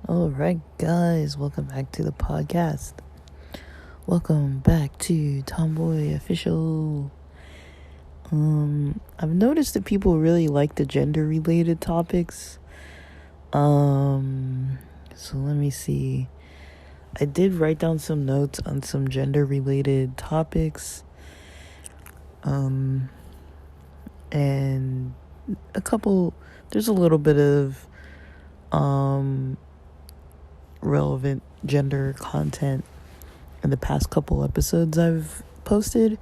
Alright guys, welcome back to the podcast. Welcome back to Tomboy Official. I've noticed that people really like the gender related topics. So let me see. I did write down some notes on some gender related topics. And there's a little bit of relevant gender content in the past couple episodes I've posted.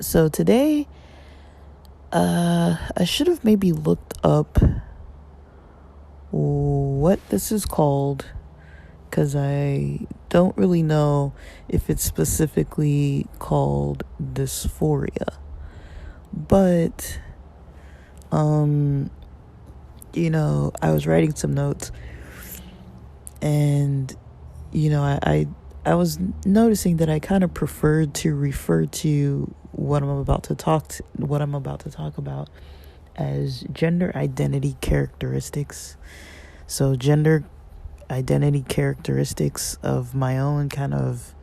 So today, I should have maybe looked up what this is called, because I don't really know if it's specifically called dysphoria. But, I was writing some notes, and, I was noticing that I kind of preferred to refer to what I'm about to talk about as gender identity characteristics. So gender identity characteristics of my own kind of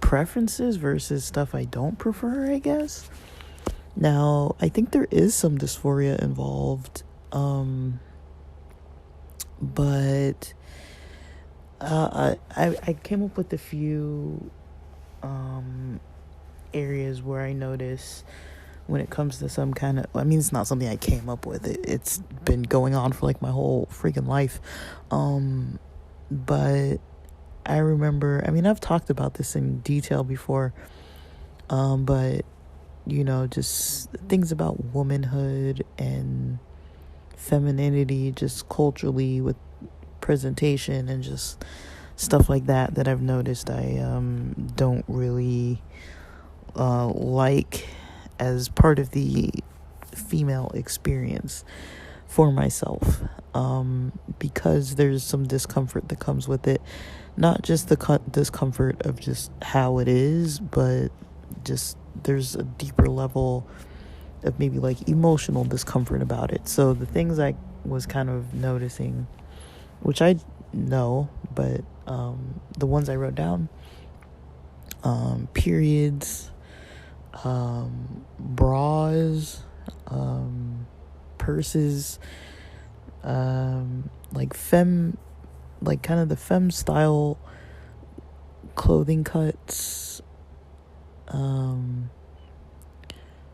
preferences versus stuff I don't prefer, I guess. Now, I think there is some dysphoria involved, but I came up with a few areas where I notice when it comes to some kind of, it's not something I came up with. It's been going on for like my whole freaking life. But I remember, I've talked about this in detail before, but just things about womanhood and femininity, just culturally with presentation and just stuff like that I've noticed I don't really like as part of the female experience for myself, because there's some discomfort that comes with it. Not just the discomfort of just how it is, but just there's a deeper level of maybe like emotional discomfort about it. So the things I was kind of noticing, which I know, but the ones I wrote down, periods, bras, purses, like kind of the femme style clothing cuts,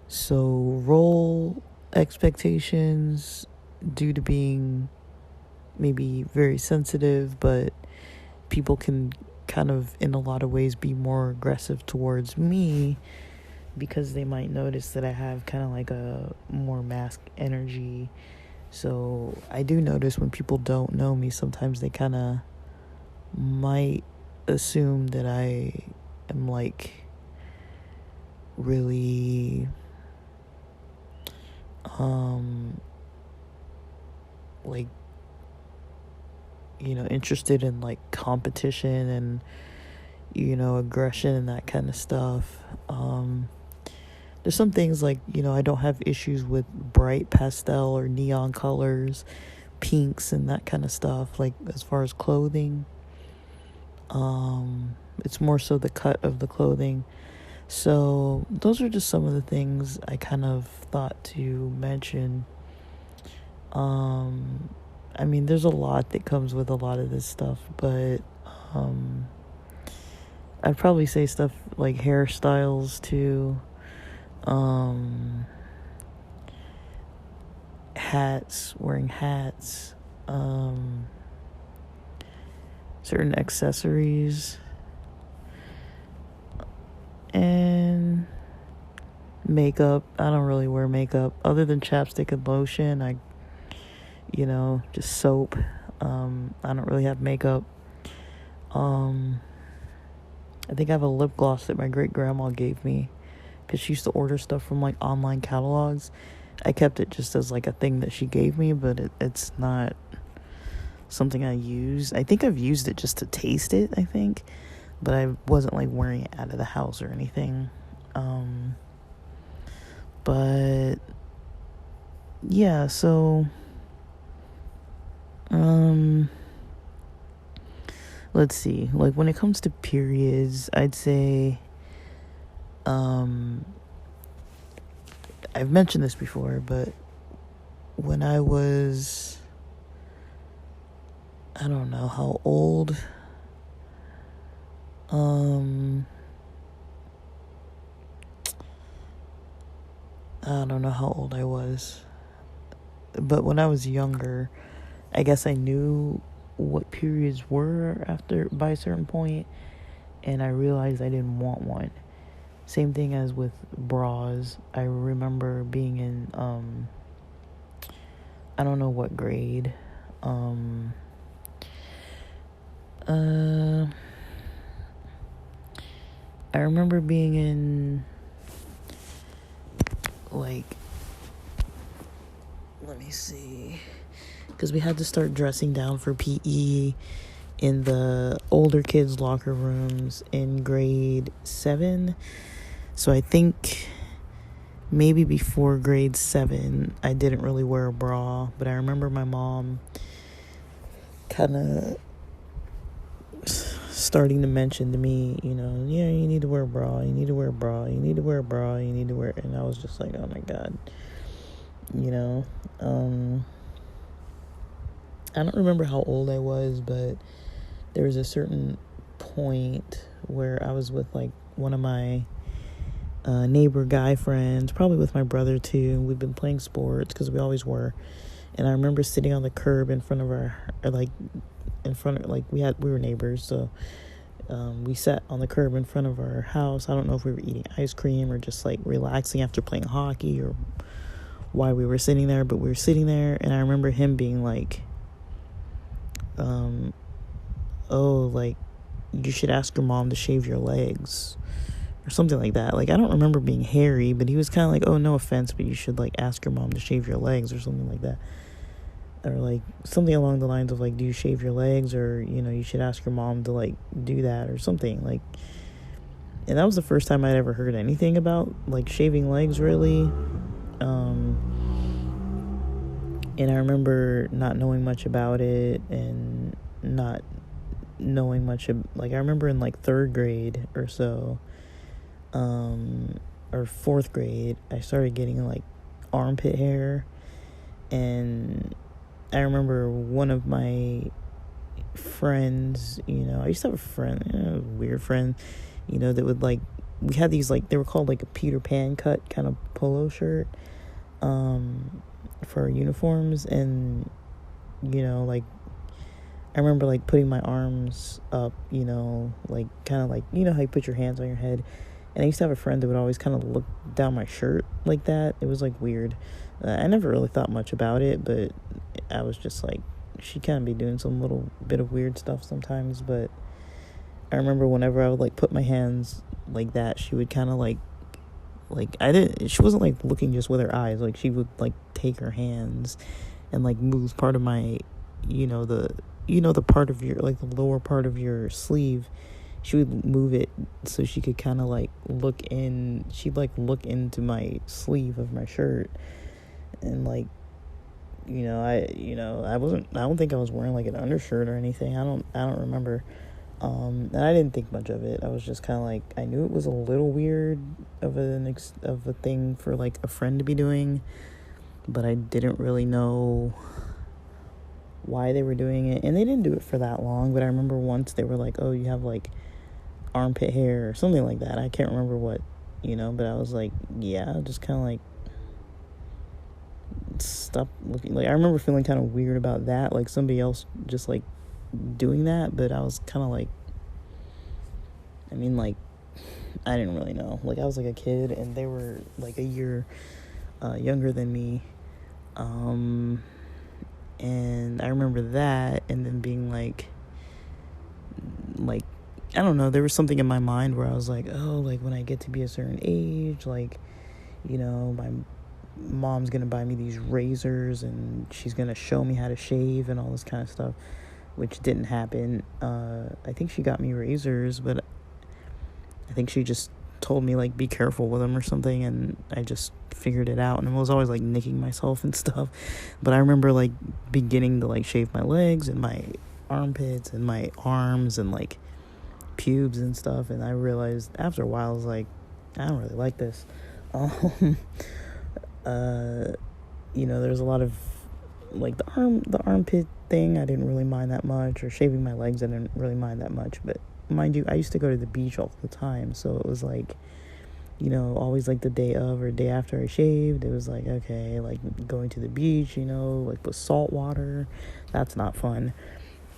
so role expectations due to being maybe very sensitive, but people can kind of in a lot of ways be more aggressive towards me because they might notice that I have kind of like a more mask energy. So I do notice when people don't know me, sometimes they kind of might assume that I am like really interested in like competition and aggression and that kind of stuff. There's some things like I don't have issues with bright pastel or neon colors, pinks and that kind of stuff, like as far as clothing. It's more so the cut of the clothing. So those are just some of the things I kind of thought to mention. There's a lot that comes with a lot of this stuff, but I'd probably say stuff like hairstyles too, wearing hats, certain accessories, and makeup. I don't really wear makeup other than chapstick and lotion. I just soap. I don't really have makeup. I think I have a lip gloss that my great grandma gave me because she used to order stuff from like online catalogs. I kept it just as like a thing that she gave me, but it's not something I use. I think I've used it just to taste it, I think. but I wasn't like wearing it out of the house or anything. But yeah, so let's see. Like when it comes to periods, I'd say I've mentioned this before, but when I was, I don't know how old, I don't know how old I was, but when I was younger, I guess I knew what periods were after by a certain point, and I realized I didn't want one. Same thing as with bras. I remember being in I don't know what grade. I remember being in, like, let me see, because we had to start dressing down for PE in the older kids' locker rooms in grade 7. So I think maybe before grade 7, I didn't really wear a bra, but I remember my mom kind of starting to mention to me, you need to wear a bra, you need to wear a bra, you need to wear a bra, you need to wear, and I was just like, oh my God, I don't remember how old I was, but there was a certain point where I was with like one of my neighbor guy friends, probably with my brother too. We've been playing sports because we always were, and I remember sitting on the curb in front of we were neighbors, so we sat on the curb in front of our house. I don't know if we were eating ice cream or just like relaxing after playing hockey or why we were sitting there, but we were sitting there, and I remember him being like, oh, like, you should ask your mom to shave your legs or something like that. Like, I don't remember being hairy, but he was kind of like, oh, no offense, but you should like ask your mom to shave your legs or something like that. Or like something along the lines of like, do you shave your legs, or you should ask your mom to like do that or something. Like, and that was the first time I'd ever heard anything about like shaving legs, really. And I remember not knowing much about it, and not knowing much like, I remember in like 3rd grade or so, or 4th grade, I started getting like armpit hair. And I remember one of my friends, I used to have a friend, a weird friend, that would like, we had these like, they were called like a Peter Pan cut kind of polo shirt, for our uniforms. And, like, I remember like putting my arms up, like kind of like, how you put your hands on your head. And I used to have a friend that would always kind of look down my shirt like that. It was like weird. I never really thought much about it, but I was just like, she kind of be doing some little bit of weird stuff sometimes. But I remember whenever I would like put my hands like that, she would kind of like she wasn't like looking just with her eyes. Like, she would like take her hands and like move part of my, the part of your, like the lower part of your sleeve. She would move it so she could kind of like look in. She'd like look into my sleeve of my shirt, and like, I don't think I was wearing like an undershirt or anything. I don't remember. And I didn't think much of it. I was just kind of like, I knew it was a little weird of a thing for like a friend to be doing, but I didn't really know why they were doing it. And they didn't do it for that long, but I remember once they were like, oh, you have like armpit hair or something like that. I can't remember what, but I was like, yeah, just kind of like, stop looking. Like, I remember feeling kind of weird about that, like somebody else just like doing that. But I was kind of like, I mean, like, I didn't really know. Like, I was like a kid, and they were like a year younger than me. And I remember that, and then being like, I don't know, there was something in my mind where I was like, oh, like when I get to be a certain age, like, my mom's gonna buy me these razors, and she's gonna show me how to shave and all this kind of stuff. which didn't happen. I think she got me razors, but I think she just told me, like, be careful with them or something, and I just figured it out, and I was always, like, nicking myself and stuff. But I remember, like, beginning to, like, shave my legs and my armpits and my arms and, like, pubes and stuff, and I realized after a while, I was like, I don't really like this. There's a lot of, like, the armpit thing, I didn't really mind that much, or shaving my legs, I didn't really mind that much. But mind you, I used to go to the beach all the time, so it was like, always like the day of or day after I shaved, it was like, okay, like going to the beach, like with salt water, that's not fun.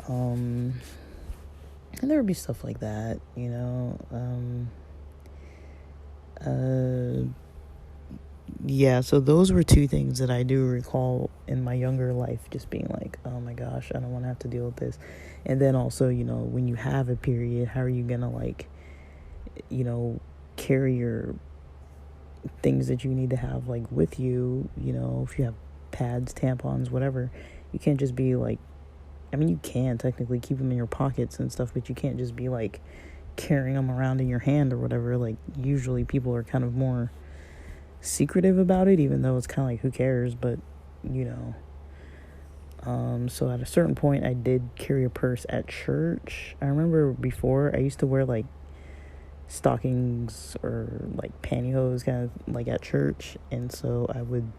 And there would be stuff like that, yeah, so those were two things that I do recall in my younger life, just being like, oh my gosh, I don't want to have to deal with this. And then also, when you have a period, how are you gonna, like, carry your things that you need to have, like, with you, if you have pads, tampons, whatever. You can't just be like, I mean, you can technically keep them in your pockets and stuff, but you can't just be, like, carrying them around in your hand or whatever. Like, usually people are kind of more secretive about it, even though it's kind of like, who cares? But so at a certain point, I did carry a purse at church. I remember before, I used to wear, like, stockings or, like, pantyhose kind of, like, at church, and so I would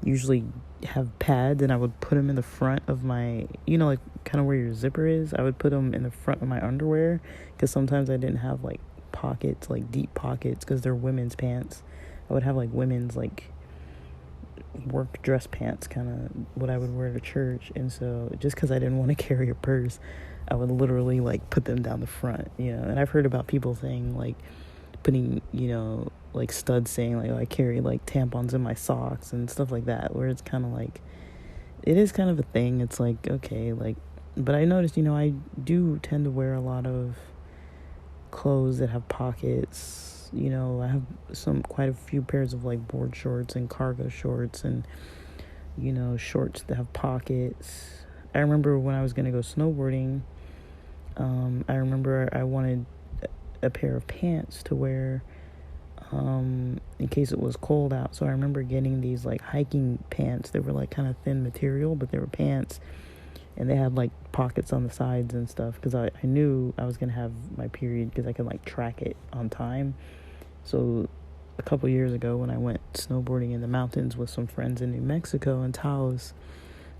usually have pads, and I would put them in the front of my, like, kind of where your zipper is. I would put them in the front of my underwear, because sometimes I didn't have, like, pockets, like, deep pockets, because they're women's pants. I would have, like, women's, like, work dress pants, kind of what I would wear to church. And so just because I didn't want to carry a purse, I would literally, like, put them down the front, and I've heard about people saying, like, putting, like, studs saying, like, oh, I carry, like, tampons in my socks and stuff like that, where it's kind of like, it is kind of a thing. It's like, okay, like, but I noticed, I do tend to wear a lot of clothes that have pockets. I have quite a few pairs of, like, board shorts and cargo shorts and, shorts that have pockets. I remember when I was going to go snowboarding, I remember I wanted a pair of pants to wear in case it was cold out. So I remember getting these, like, hiking pants. They were, like, kind of thin material, but they were pants, and they had, like, pockets on the sides and stuff, because I knew I was gonna have my period, because I could, like, track it on time. So a couple years ago, when I went snowboarding in the mountains with some friends in New Mexico and Taos,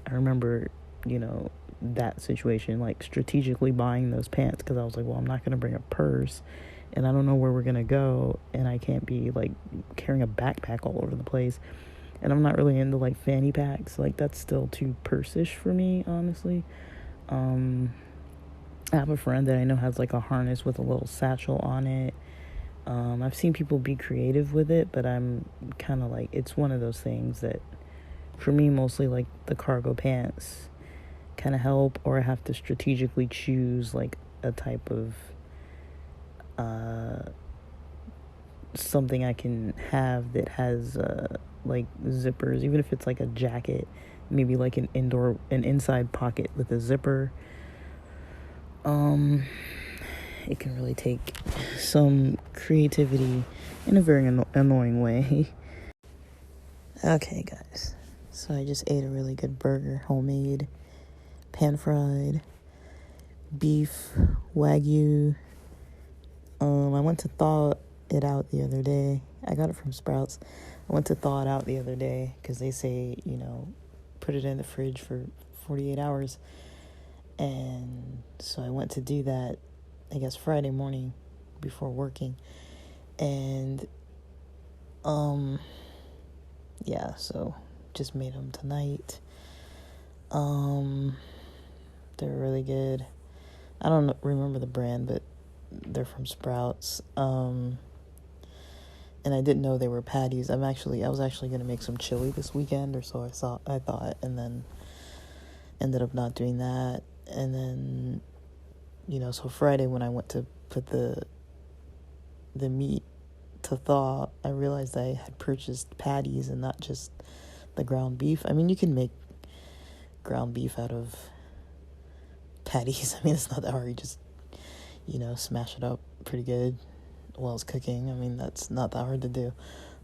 I remember, that situation, like, strategically buying those pants, because I was like, well, I'm not gonna bring a purse, and I don't know where we're gonna go, and I can't be, like, carrying a backpack all over the place, and I'm not really into, like, fanny packs. Like, that's still too purse-ish for me, honestly. I have a friend that I know has, like, a harness with a little satchel on it. I've seen people be creative with it, but I'm kind of like, it's one of those things that, for me, mostly, like, the cargo pants kind of help, or I have to strategically choose, like, a type of something I can have that has like, zippers, even if it's, like, a jacket, maybe, like, an inside pocket with a zipper. It can really take some creativity in a very annoying way. Okay, guys, so I just ate a really good burger, homemade, pan-fried beef Wagyu. I went to thaw it out the other day. I got it from Sprouts. I went to thaw it out the other day, because they say, put it in the fridge for 48 hours. And so I went to do that, I guess, Friday morning before working. And, yeah, so just made them tonight. They're really good. I don't remember the brand, but they're from Sprouts. And I didn't know they were patties. I was actually going to make some chili this weekend, or so I thought, and then ended up not doing that. And then, so Friday, when I went to put the meat to thaw, I realized I had purchased patties and not just the ground beef. I mean, you can make ground beef out of patties. I mean, it's not that hard. You just, smash it up pretty good while it's cooking. I mean, that's not that hard to do.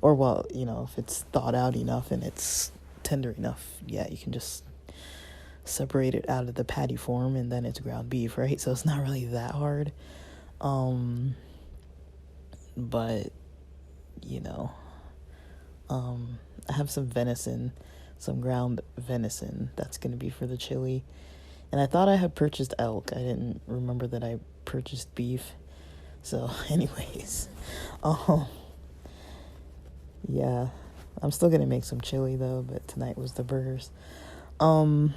Or, well, if it's thawed out enough and it's tender enough, yeah, you can just separate it out of the patty form, and then it's ground beef, right? So it's not really that hard. But, I have some venison, some ground venison that's going to be for the chili. And I thought I had purchased elk. I didn't remember that I purchased beef. So, anyways, yeah, I'm still going to make some chili though, but tonight was the burgers. So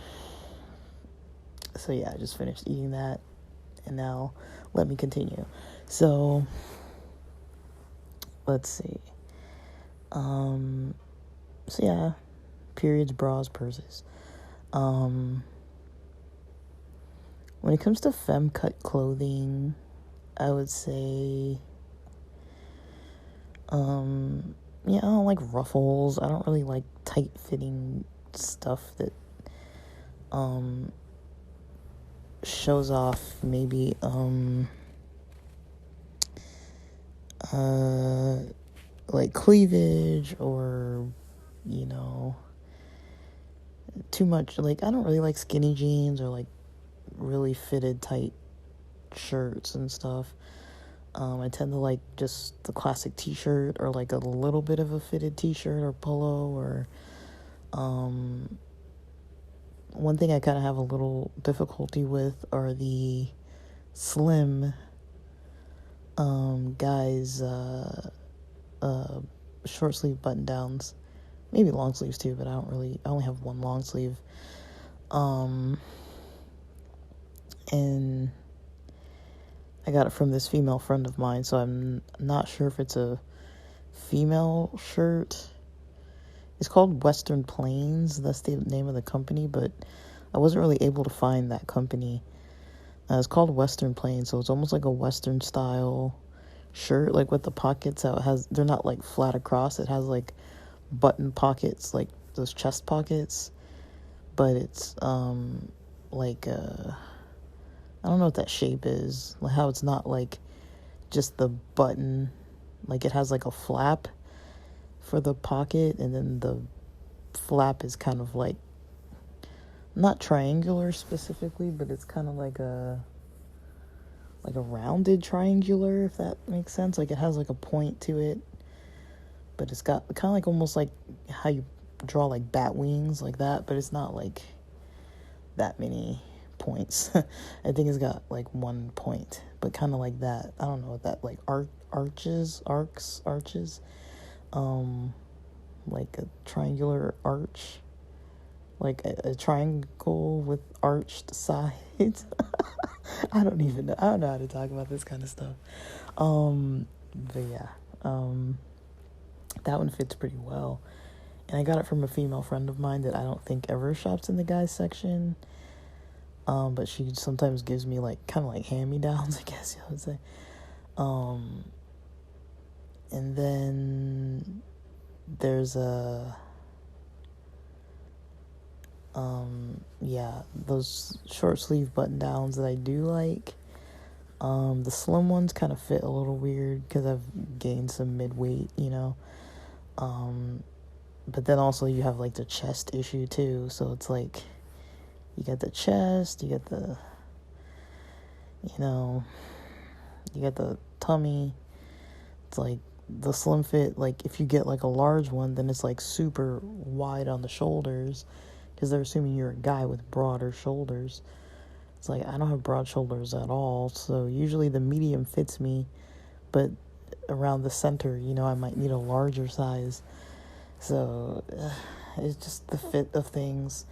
yeah, I just finished eating that, and now let me continue. So, let's see. So yeah, periods, bras, purses. When it comes to femme cut clothing, I would say, yeah, I don't like ruffles. I don't really like tight fitting stuff that, shows off maybe, like cleavage, or, too much. Like, I don't really like skinny jeans or like really fitted tight shirts and stuff. I tend to like just the classic t-shirt, or like a little bit of a fitted t-shirt or polo, or one thing I kind of have a little difficulty with are the slim guys short sleeve button downs, maybe long sleeves too, but I only have one long sleeve, and I got it from this female friend of mine, so I'm not sure if it's a female shirt. It's called Western Plains. That's the name of the company, but I wasn't really able to find that company. It's called Western Plains, so it's almost like a Western style shirt, like with the pockets that they're not like flat across. It has like button pockets, like those chest pockets, but it's like I don't know what that shape is, like how it's not like just the button, like it has like a flap for the pocket, and then the flap is kind of like not triangular specifically, but it's kind of like a rounded triangular, if that makes sense. Like it has like a point to it, but it's got kind of like almost like how you draw like bat wings, like that, but it's not like that many points. I think it's got like one point, but kind of like that. I don't know what that, like arches, like a triangular arch, like a triangle with arched sides. I don't know how to talk about this kind of stuff. But yeah, that one fits pretty well, and I got it from a female friend of mine that I don't think ever shops in the guys section. But she sometimes gives me like kind of like hand-me-downs, I guess you would say. And then there's those short sleeve button downs that I do like. The slim ones kind of fit a little weird because I've gained some mid-weight, but then also you have like the chest issue too, so it's like you get the chest, you get the tummy. It's like the slim fit, like if you get like a large one, then it's like super wide on the shoulders, because they're assuming you're a guy with broader shoulders. It's like I don't have broad shoulders at all, so usually the medium fits me, but around the center, I might need a larger size. So it's just the fit of things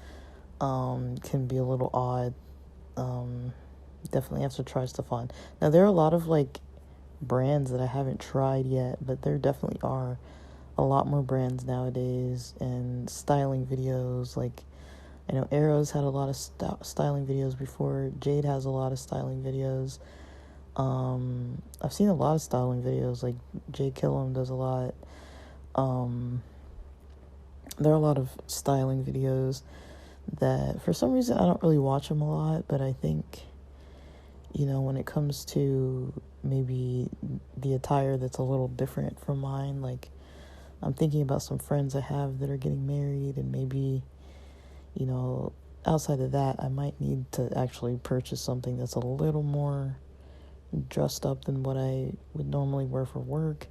can be a little odd. Definitely have to try stuff on. Now there are a lot of like brands that I haven't tried yet, but there definitely are a lot more brands nowadays, and styling videos. Like I know Arrows had a lot of styling videos before. Jade has a lot of styling videos. I've seen a lot of styling videos, like Jay Killam does a lot. There are a lot of styling videos that for some reason I don't really watch them a lot, but I think when it comes to maybe the attire that's a little different from mine, like I'm thinking about some friends I have that are getting married, and maybe, outside of that, I might need to actually purchase something that's a little more dressed up than what I would normally wear for work,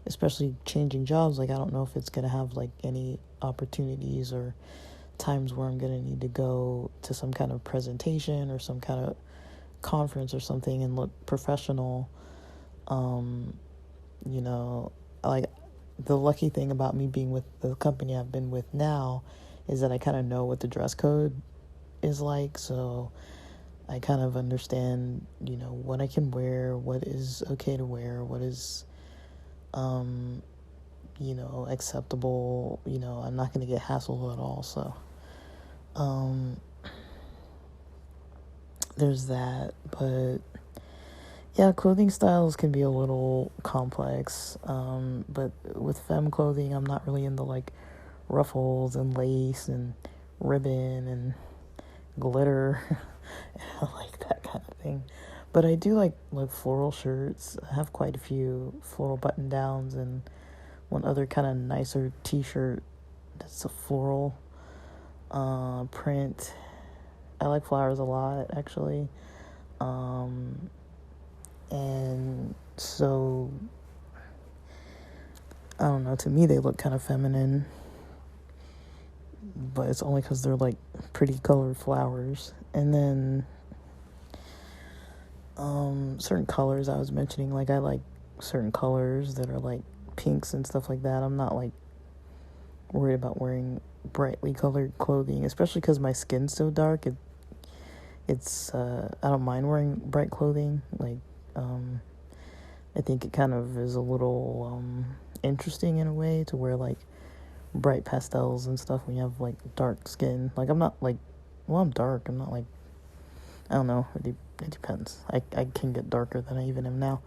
especially changing jobs. Like, I don't know if it's going to have like any opportunities or times where I'm going to need to go to some kind of presentation or some kind of conference or something and look professional. um like, the lucky thing about me being with the company I've been with now is that I kind of know what the dress code is like, so I kind of understand, what I can wear, what is okay to wear, what is acceptable. I'm not going to get hassled at all, so there's that. But yeah, clothing styles can be a little complex. But with femme clothing, I'm not really into like ruffles and lace and ribbon and glitter. I like that kind of thing. But I do like floral shirts. I have quite a few floral button downs and one other kind of nicer t-shirt that's a floral print. I like flowers a lot, actually. And so, I don't know, to me they look kind of feminine, but it's only because they're like pretty colored flowers. And then certain colors I was mentioning, like I like certain colors that are like pinks and stuff like that. I'm not like worried about wearing brightly colored clothing, especially because my skin's so dark. It's I don't mind wearing bright clothing. Like, I think it kind of is a little interesting in a way to wear like bright pastels and stuff when you have like dark skin. Like, I'm not like, well, I'm dark. I'm not like, I don't know. It depends. I can get darker than I even am now.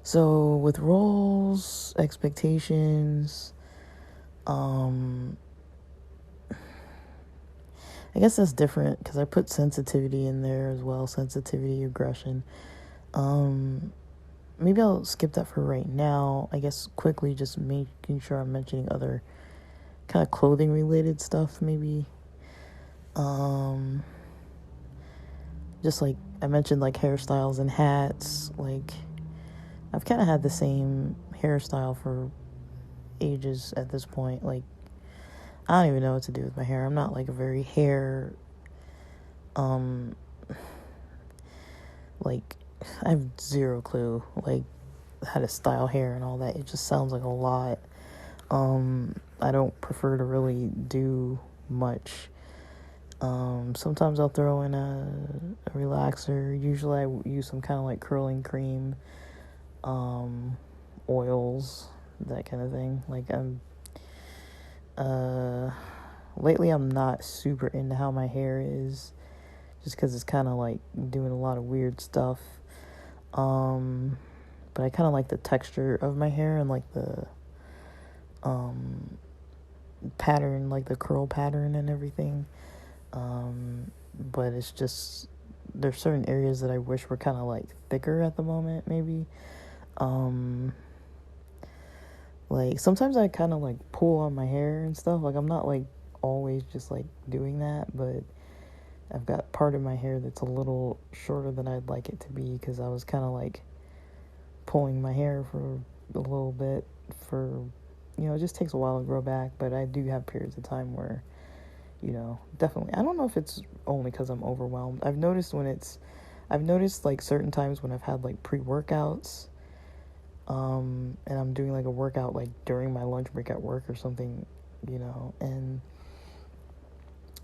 So with roles, expectations, I guess that's different because I put sensitivity in there as well. Sensitivity, aggression. Maybe I'll skip that for right now. I guess quickly just making sure I'm mentioning other kind of clothing related stuff maybe. Just like I mentioned, like hairstyles and hats. Like, I've kind of had the same hairstyle for ages at this point. Like, I don't even know what to do with my hair. I'm not like a very hair, like, I have zero clue, like, how to style hair and all that. It just sounds like a lot. I don't prefer to really do much. Sometimes I'll throw in a relaxer. Usually I use some kind of like curling cream, oils, that kind of thing. Like, lately I'm not super into how my hair is, just because it's kind of like doing a lot of weird stuff. But I kind of like the texture of my hair and like the pattern, like the curl pattern and everything. But it's just, there's certain areas that I wish were kind of like thicker at the moment, maybe. Like, sometimes I kind of like pull on my hair and stuff. Like, I'm not like always just like doing that, but I've got part of my hair that's a little shorter than I'd like it to be, because I was kind of like pulling my hair for a little bit for, it just takes a while to grow back. But I do have periods of time where, definitely, I don't know if it's only because I'm overwhelmed. I've noticed like certain times when I've had like pre-workouts, and I'm doing like a workout like during my lunch break at work or something, and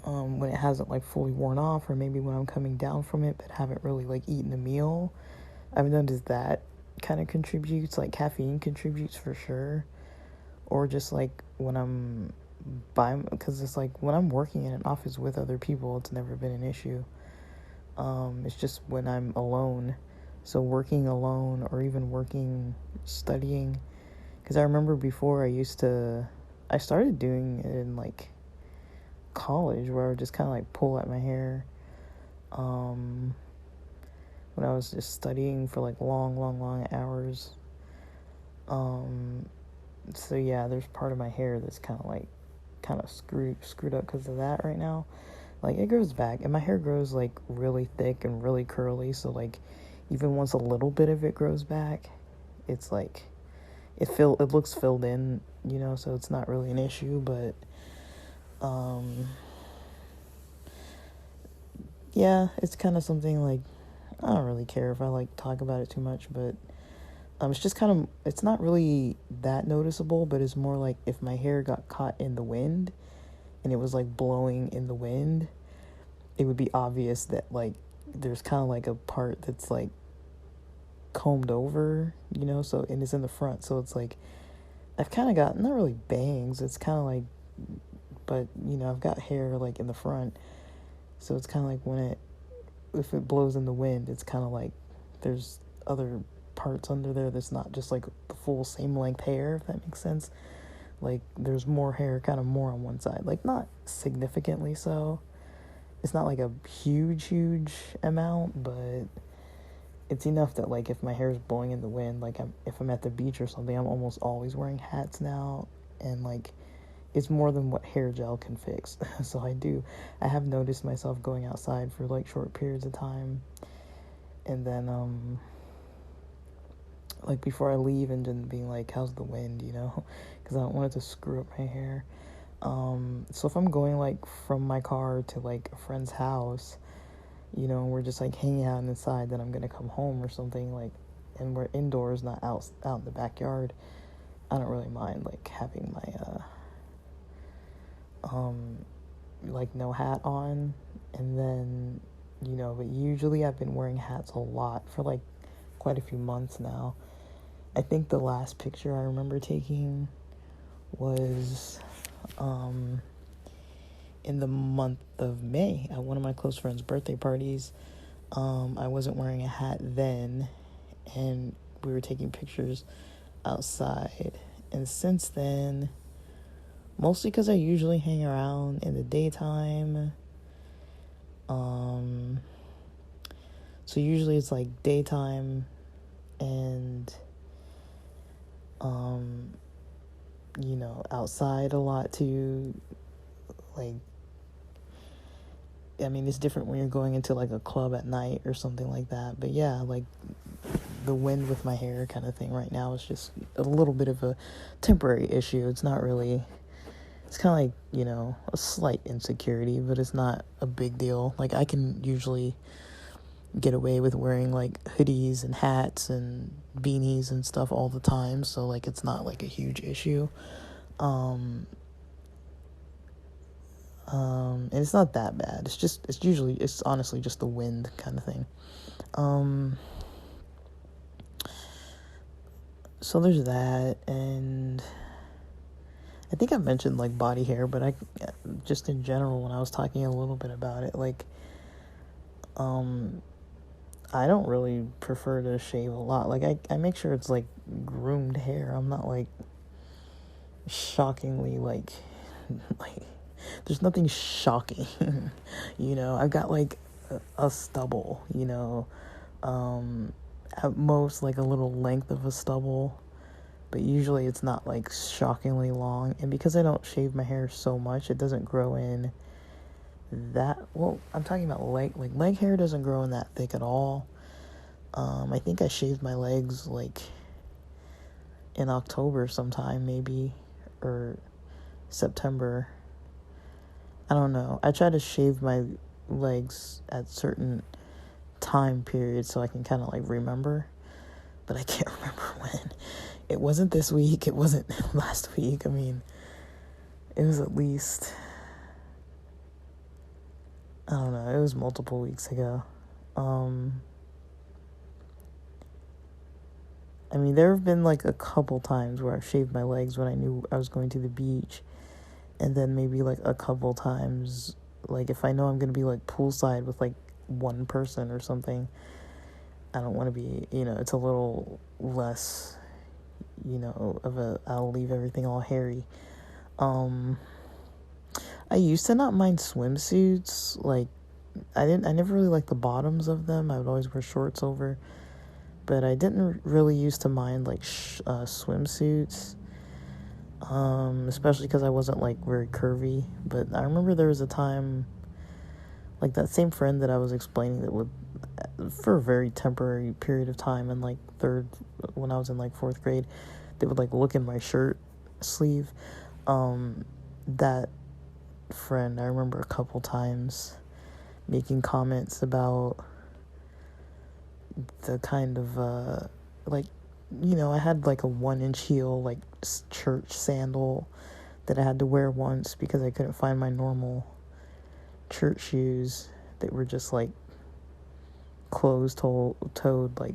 when it hasn't like fully worn off, or maybe when I'm coming down from it but haven't really like eaten a meal, I've noticed that kind of contributes. Like, caffeine contributes for sure. Or just like when I'm because it's like when I'm working in an office with other people, it's never been an issue. It's just when I'm alone. So working alone, or even studying, because I remember before I started doing it in like college, where I would just kind of like pull at my hair, when I was just studying for like long hours. So yeah, there's part of my hair that's kind of screwed up because of that right now. Like it grows back, and my hair grows like really thick and really curly. So like, even once a little bit of it grows back, it's like it looks filled in, so it's not really an issue. But yeah, it's kind of something like I don't really care if I like talk about it too much, but it's just kind of, it's not really that noticeable, but it's more like if my hair got caught in the wind and it was like blowing in the wind, it would be obvious that like there's kind of like a part that's like combed over, so, and it's in the front, so it's like I've kind of got not really bangs, it's kind of like, but I've got hair like in the front, so it's kind of like if it blows in the wind, it's kind of like there's other parts under there that's not just like the full same length hair, if that makes sense. Like there's more hair, kind of more on one side, like not significantly so. It's not like a huge amount, but it's enough that like if my hair is blowing in the wind, like if I'm at the beach or something, I'm almost always wearing hats now, and like it's more than what hair gel can fix. So I have noticed myself going outside for like short periods of time, and then like before I leave, and then being like, how's the wind, because I don't want it to screw up my hair. So if I'm going like from my car to like a friend's house, and we're just like hanging out inside, then I'm gonna come home or something, like, and we're indoors, not out in the backyard, I don't really mind like having my like no hat on. And then but usually I've been wearing hats a lot for like quite a few months now. I think the last picture I remember taking was in the month of May at one of my close friends' birthday parties. I wasn't wearing a hat then, and we were taking pictures outside. And since then, mostly because I usually hang around in the daytime, so usually it's like daytime and outside a lot too. Like, I mean, it's different when you're going into like a club at night or something like that. But yeah, like the wind with my hair kind of thing right now is just a little bit of a temporary issue. It's not really, it's kind of like, a slight insecurity, but it's not a big deal. Like I can usually get away with wearing like hoodies and hats and beanies and stuff all the time. So like, it's not like a huge issue. And it's not that bad. It's honestly just the wind kind of thing. So there's that, and I think I mentioned like body hair, but I just in general, when I was talking a little bit about it, like, I don't really prefer to shave a lot. Like I make sure it's like groomed hair. I'm not like shockingly like there's nothing shocking. I've got like a stubble, at most like a little length of a stubble, but usually it's not like shockingly long. And because I don't shave my hair so much, it doesn't grow in that well. I'm talking about leg hair doesn't grow in that thick at all. I think I shaved my legs like in October sometime, maybe, or September. I don't know. I try to shave my legs at certain time periods so I can kind of like remember, but I can't remember when. It wasn't this week. It wasn't last week. I mean, it was at least, I don't know. It was multiple weeks ago. I mean, there have been like a couple times where I've shaved my legs when I knew I was going to the beach. And then maybe like a couple times, like if I know I'm going to be like poolside with like one person or something, I don't want to be, it's a little less, I'll leave everything all hairy. I used to not mind swimsuits, like I never really liked the bottoms of them. I would always wear shorts over, but I didn't really used to mind like swimsuits, especially because I wasn't like very curvy. But I remember there was a time, like that same friend that I was explaining that would, for a very temporary period of time in like when I was in like fourth grade, they would like look in my shirt sleeve. That friend, I remember a couple times making comments about the kind of like, I had like a 1-inch heel like church sandal that I had to wear once because I couldn't find my normal church shoes that were just like closed toed, like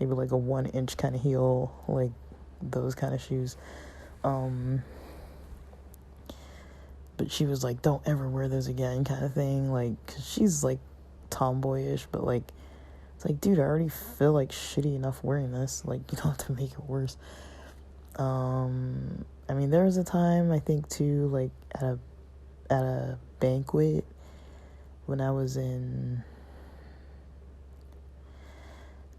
maybe like a 1-inch kind of heel, like those kind of shoes. But she was like, don't ever wear those again, kind of thing. Like, 'cause she's like tomboyish, but like, it's like, dude, I already feel like shitty enough wearing this. Like, you don't have to make it worse. I mean, there was a time, I think too, like at a banquet when I was in,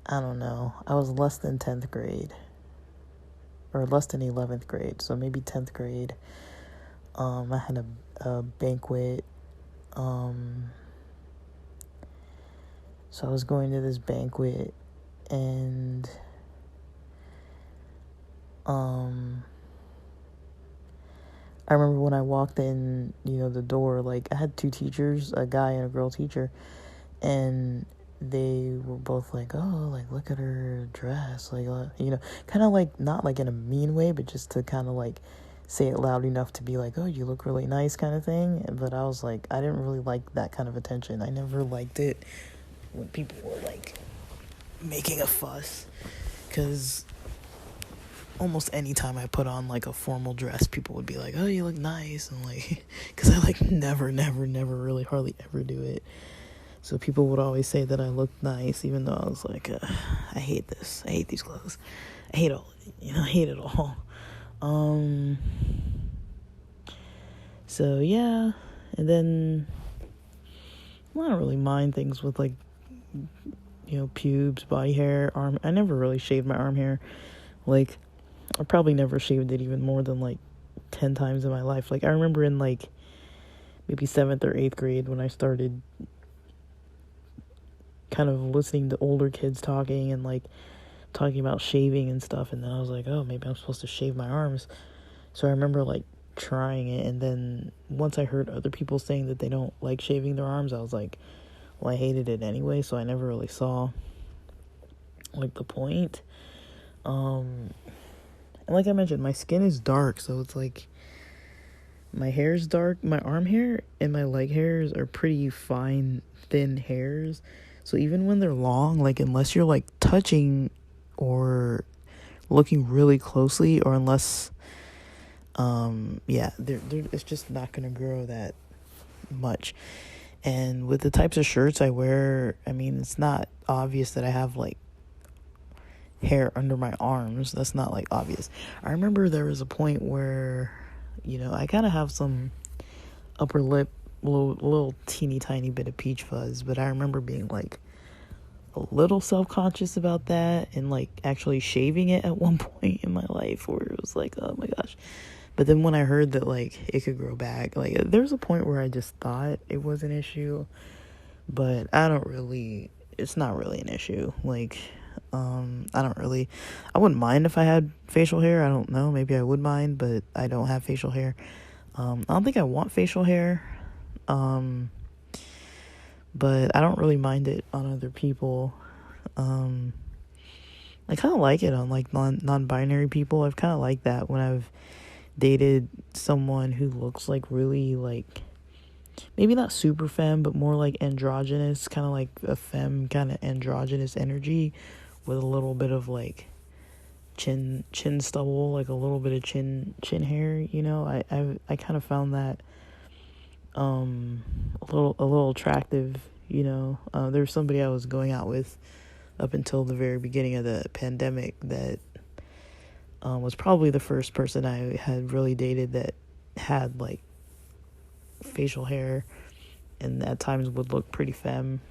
I don't know, I was less than 10th grade or less than 11th grade, so maybe 10th grade. I had a banquet, so I was going to this banquet, and I remember when I walked in, the door, like I had 2 teachers, a guy and a girl teacher, and they were both like, oh, like look at her dress, like kind of like not like in a mean way, but just to kind of like say it loud enough to be like, oh, you look really nice, kind of thing. But I was like, I didn't really like that kind of attention. I never liked it when people were like making a fuss, because almost any time I put on like a formal dress, people would be like, oh, you look nice, and like, because I like never really hardly ever do it. So people would always say that I looked nice, even though I was like, I hate this, I hate these clothes, I hate all I hate it all. So yeah, and then I don't really mind things with like, pubes, body hair, arm. I never really shaved my arm hair. Like, I probably never shaved it even more than like 10 times in my life. Like, I remember in like maybe 7th or 8th grade when I started kind of listening to older kids talking and like talking about shaving and stuff, and then I was like, oh, maybe I'm supposed to shave my arms. So I remember like trying it, and then once I heard other people saying that they don't like shaving their arms, I was like, well, I hated it anyway, so I never really saw like the point. And like I mentioned, my skin is dark, so it's like my hair is dark. My arm hair and my leg hairs are pretty fine, thin hairs. So even when they're long, like unless you're like touching or looking really closely, or unless it's just not gonna grow that much. And with the types of shirts I wear, I mean, it's not obvious that I have like hair under my arms. That's not like obvious. I remember there was a point where I kind of have some upper lip, little teeny tiny bit of peach fuzz, but I remember being like a little self-conscious about that, and like actually shaving it at one point in my life where it was like, oh my gosh. But then when I heard that like it could grow back, like there's a point where I just thought it was an issue, but it's not really an issue. Like I wouldn't mind if I had facial hair. I don't know, maybe I would mind, but I don't have facial hair. I don't think I want facial hair. But I don't really mind it on other people. I kind of like it on like non-binary people. I've kind of liked that when I've dated someone who looks like really like, maybe not super femme, but more like androgynous, kind of like a femme kind of androgynous energy with a little bit of like chin stubble, like a little bit of chin hair. I kind of found that a little attractive. There was somebody I was going out with up until the very beginning of the pandemic that was probably the first person I had really dated that had like facial hair. and at times would look pretty femme.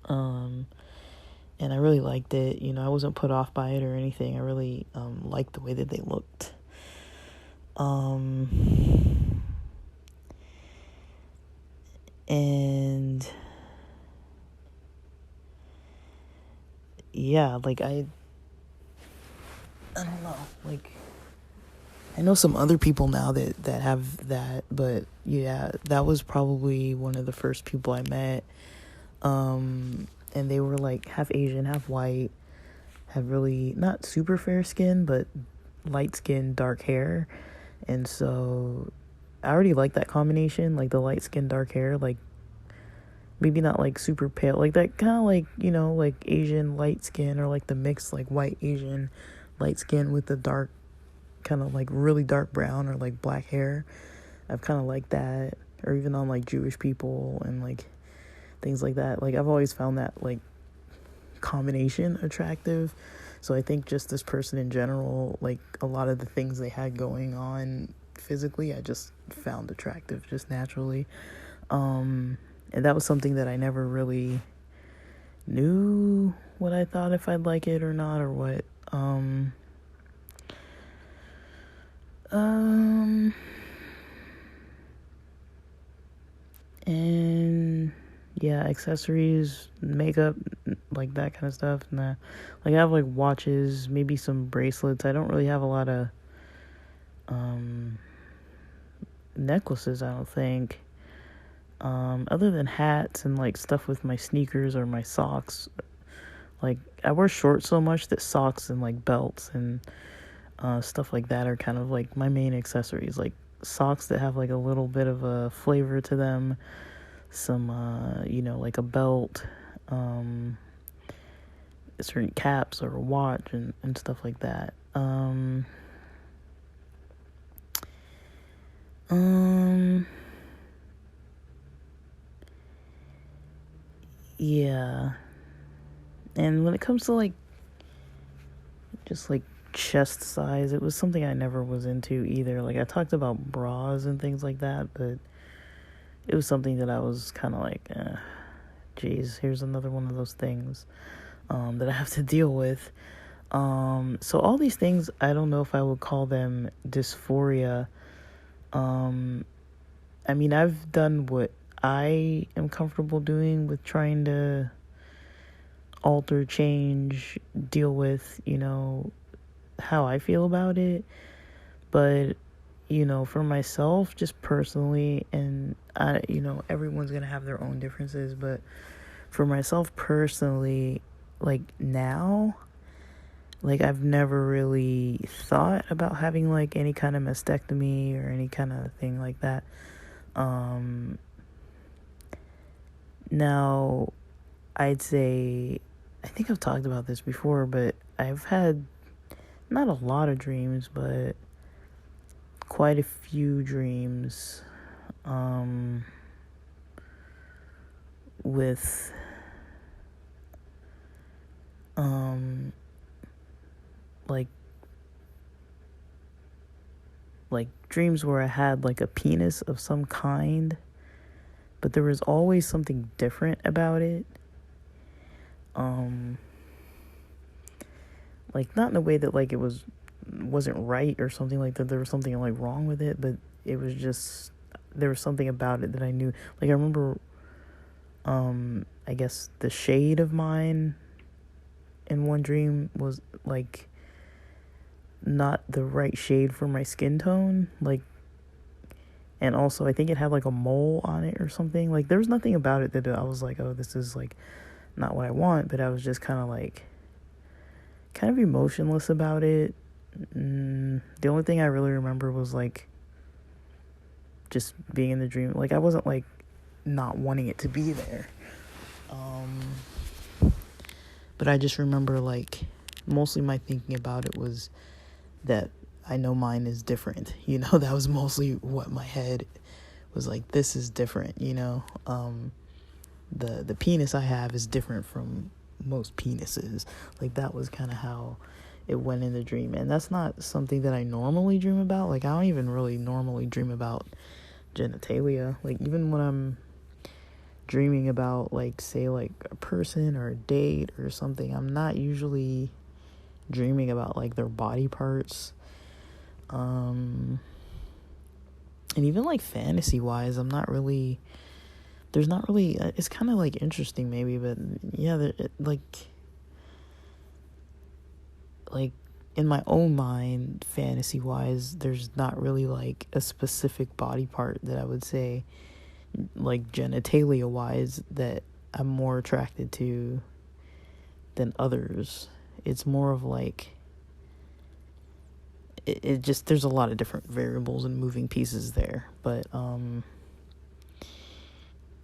And I really liked it. I wasn't put off by it or anything. I really liked the way that they looked. And yeah, like I don't know, like I know some other people now that have that, but yeah, that was probably one of the first people I met. And they were like half Asian, half white, have really not super fair skin, but light skin, dark hair. And so I already like that combination, like the light skin, dark hair, like maybe not like super pale, like that kind of like, like Asian light skin, or like the mixed like white Asian light skin with the dark kind of like really dark brown or like black hair. I've kind of liked that, or even on like Jewish people and like things like that. Like I've always found that like combination attractive. So I think just this person in general, like a lot of the things they had going on physically, I just found attractive just naturally. And that was something that I never really knew what I thought, if I'd like it or not, or what. And yeah, accessories, makeup, like that kind of stuff. Nah. Like I have like watches, maybe some bracelets. I don't really have a lot of necklaces, I don't think. Other than hats and like stuff with my sneakers or my socks. Like I wear shorts so much that socks and like belts and stuff like that are kind of like my main accessories. Like socks that have like a little bit of a flavor to them, some like a belt, certain caps or a watch and stuff like that. Yeah. And when it comes to like just like chest size, it was something I never was into either. Like I talked about bras and things like that, but it was something that I was kind of like, geez, here's another one of those things that I have to deal with. So all these things, I don't know if I would call them dysphoria. I mean, I've done what I am comfortable doing with trying to alter, change, deal with, how I feel about it. But, for myself, just personally, and everyone's going to have their own differences, but for myself personally, like now, like I've never really thought about having like any kind of mastectomy or any kind of thing like that. Now I'd say, I think I've talked about this before, but I've had not a lot of dreams, but quite a few dreams with like dreams where I had like a penis of some kind, but there was always something different about it. Like not in a way that like it wasn't right or something like that. There was something like wrong with it, but it was just, there was something about it that I knew. Like I remember, I guess the shade of mine in one dream was like not the right shade for my skin tone. Like, and also I think it had like a mole on it or something. Like there was nothing about it that I was like, oh, this is like not what I want, but I was just kind of emotionless about it. The only thing I really remember was like just being in the dream. Like I wasn't like not wanting it to be there. But I just remember like mostly my thinking about it was that I know mine is different. That was mostly what my head was like, this is different, the penis I have is different from most penises. Like that was kind of how it went in the dream. And that's not something that I normally dream about. Like I don't even really normally dream about genitalia. Like, even when I'm dreaming about, like, say, like, a person or a date or something, I'm not usually dreaming about, like, their body parts. And even, like, fantasy wise, there's not really, it's kind of, like, interesting maybe, but yeah, like in my own mind, fantasy wise, there's not really, like, a specific body part that I would say, like, genitalia wise, that I'm more attracted to than others. It's more of like, it just, there's a lot of different variables and moving pieces there, but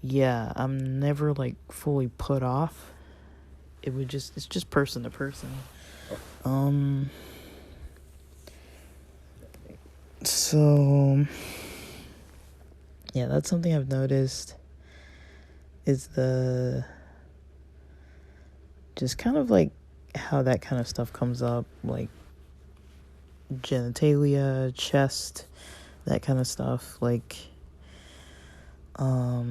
yeah, I'm never, like, fully put off. It's just person to person. So yeah, that's something I've noticed, is just kind of like how that kind of stuff comes up, like genitalia, chest, that kind of stuff. Like, I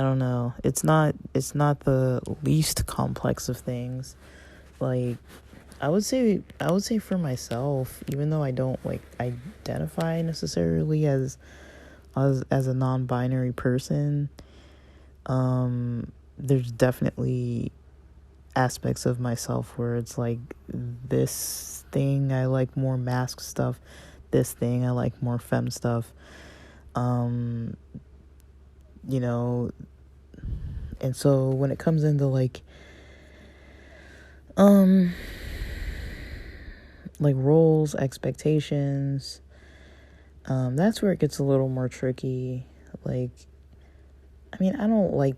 don't know. It's not the least complex of things. Like, I would say for myself, even though I don't, like, identify necessarily as a non-binary person, there's definitely aspects of myself where it's like, this thing I like more mask stuff, this thing I like more femme stuff, you know. And so when it comes into like roles, expectations, that's where it gets a little more tricky. Like, I mean, I don't like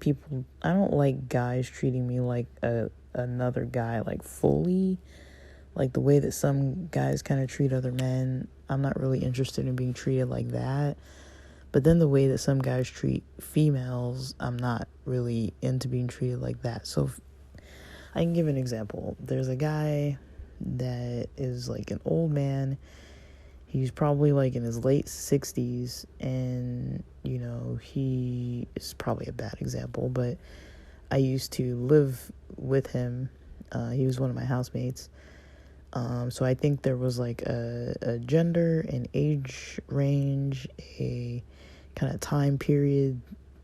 guys treating me like another guy, like, fully, like the way that some guys kind of treat other men. I'm not really interested in being treated like that. But then the way that some guys treat females, I'm not really into being treated like that. So I can give an example. There's a guy that is like an old man. He's probably like in his late 60s, and, you know, he is probably a bad example, but I used to live with him. He was one of my housemates. So I think there was like a gender and age range, a kind of time period,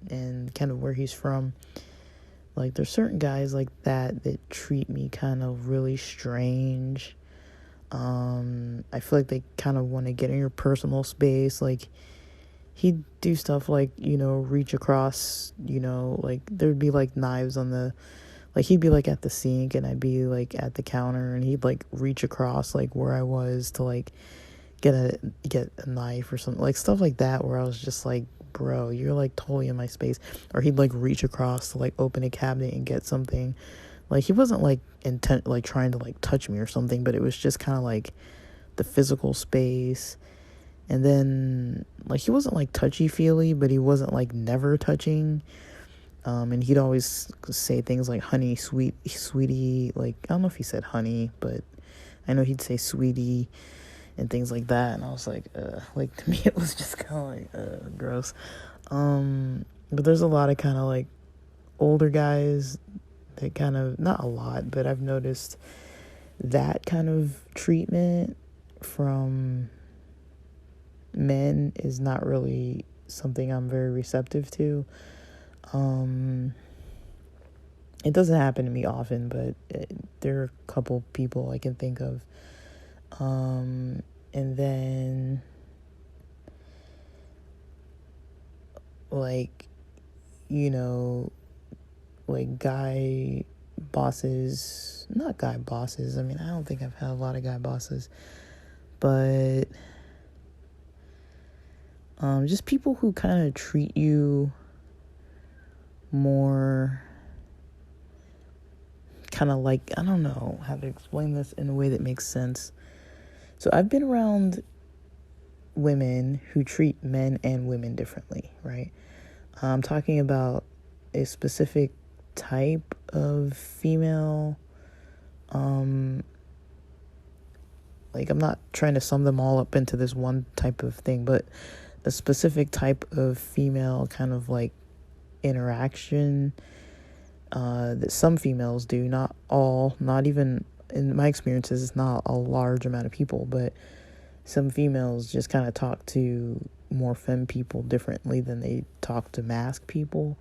and kind of where he's from. Like, there's certain guys like that treat me kind of really strange. I feel like they kind of want to get in your personal space. Like, he'd do stuff like, you know, reach across, you know, like, there'd be like knives on the, like, he'd be like at the sink and I'd be like at the counter, and he'd like reach across like where I was to like get a knife or something, like stuff like that, where I was just like, bro, you're like totally in my space. Or he'd like reach across to like open a cabinet and get something. Like, he wasn't like like trying to like touch me or something, but it was just kind of like the physical space. And then, like, he wasn't like touchy-feely, but he wasn't like never touching. And he'd always say things like honey, sweetie, like, I don't know if he said honey, but I know he'd say sweetie and things like that. And I was like, like, to me it was just kind of like, gross. But there's a lot of kind of like older guys that kind of, not a lot, but I've noticed that kind of treatment from men is not really something I'm very receptive to. It doesn't happen to me often, but there are a couple people I can think of. And then, like, you know, like not guy bosses. I mean, I don't think I've had a lot of guy bosses, but just people who kind of treat you more kind of like, I don't know how to explain this in a way that makes sense. So I've been around women who treat men and women differently, right? I'm talking about a specific type of female, like, I'm not trying to sum them all up into this one type of thing, but a specific type of female kind of like interaction that some females do, not all, not even in my experiences, it's not a large amount of people, but some females just kind of talk to more femme people differently than they talk to masc people.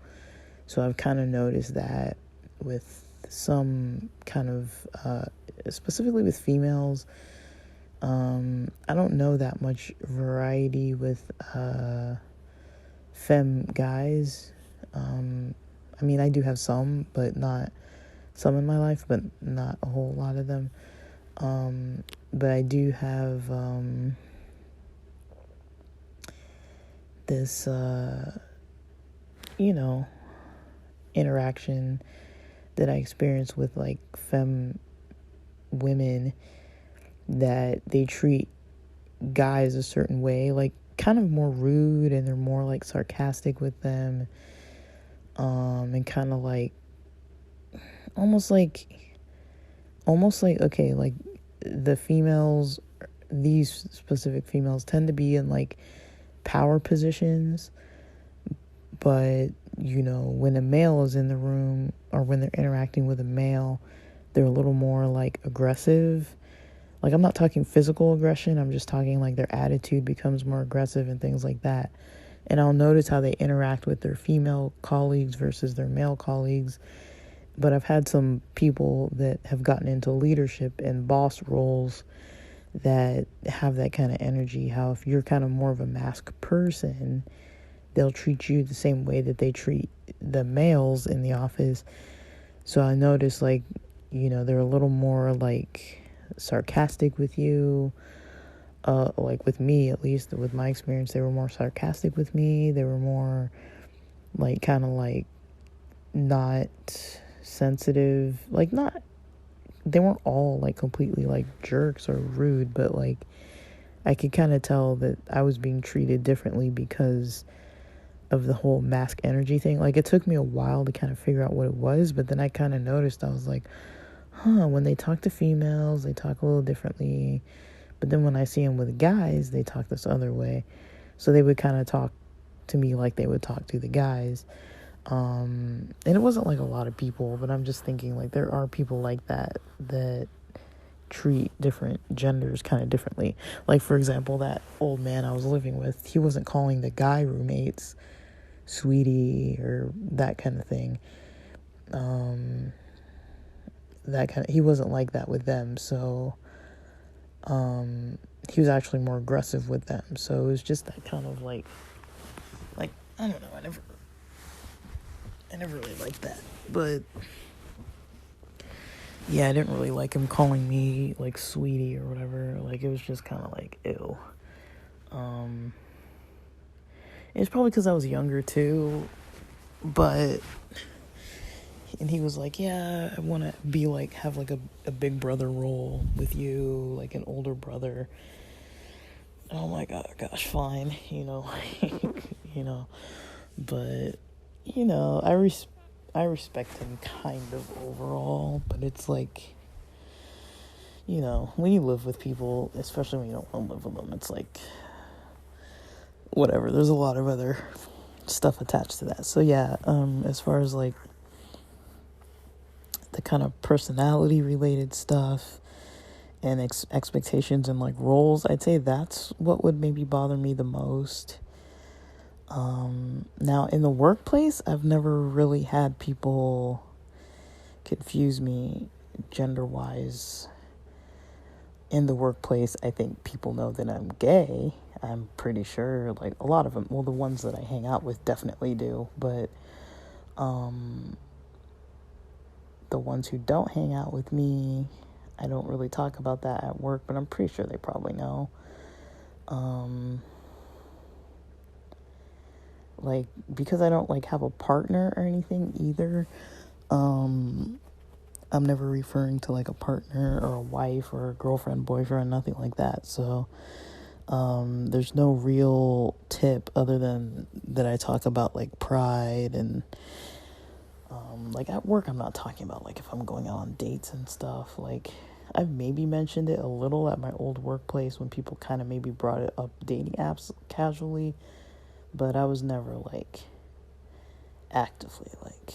So I've kind of noticed that with some kind of, specifically with females. I don't know that much variety with femme guys. I mean, I do have some, but not some in my life, but not a whole lot of them. But I do have this, interaction that I experience with like femme women, that they treat guys a certain way, like kind of more rude, and they're more like sarcastic with them, and kind of like almost like okay, like the females, these specific females tend to be in like power positions, but when a male is in the room, or when they're interacting with a male, they're a little more like aggressive. Like, I'm not talking physical aggression, I'm just talking like their attitude becomes more aggressive and things like that. And I'll notice how they interact with their female colleagues versus their male colleagues. But I've had some people that have gotten into leadership and boss roles that have that kind of energy. How if you're kind of more of a masc person, they'll treat you the same way that they treat the males in the office. So I noticed, like, they're a little more like sarcastic with you. Like with me, at least with my experience, they were more sarcastic with me. They were more like kind of like not sensitive, like not, they weren't all like completely like jerks or rude, but like I could kind of tell that I was being treated differently because of the whole masc energy thing. Like, it took me a while to kind of figure out what it was, but then I kind of noticed, I was like, when they talk to females, they talk a little differently. But then when I see them with guys, they talk this other way. So they would kind of talk to me like they would talk to the guys. And it wasn't like a lot of people, but I'm just thinking like there are people like that treat different genders kind of differently. Like, for example, that old man I was living with, he wasn't calling the guy roommates sweetie or that kind of thing. He wasn't like that with them. So he was actually more aggressive with them. So it was just that kind of like I don't know, I never really liked that. But yeah, I didn't really like him calling me like sweetie or whatever. Like, it was just kind of like, ew. It's probably because I was younger too, and he was like, yeah, I want to be like, have like a big brother role with you, like an older brother. And I'm like, oh gosh, fine, but I respect him kind of overall, but it's like, when you live with people, especially when you don't want to live with them, it's like, whatever, there's a lot of other stuff attached to that. So yeah, as far as like the kind of personality related stuff and expectations and like roles, I'd say that's what would maybe bother me the most. Now in the workplace, I've never really had people confuse me gender wise. In the workplace, I think people know that I'm gay. I'm pretty sure, like, a lot of them, well, the ones that I hang out with definitely do, but the ones who don't hang out with me, I don't really talk about that at work, but I'm pretty sure they probably know. Like, because I don't like have a partner or anything either, I'm never referring to like a partner or a wife or a girlfriend, boyfriend, nothing like that. So there's no real tip other than that I talk about like pride and like at work I'm not talking about like if I'm going out on dates and stuff. Like, I've maybe mentioned it a little at my old workplace when people kind of maybe brought it up dating apps casually, but I was never like actively like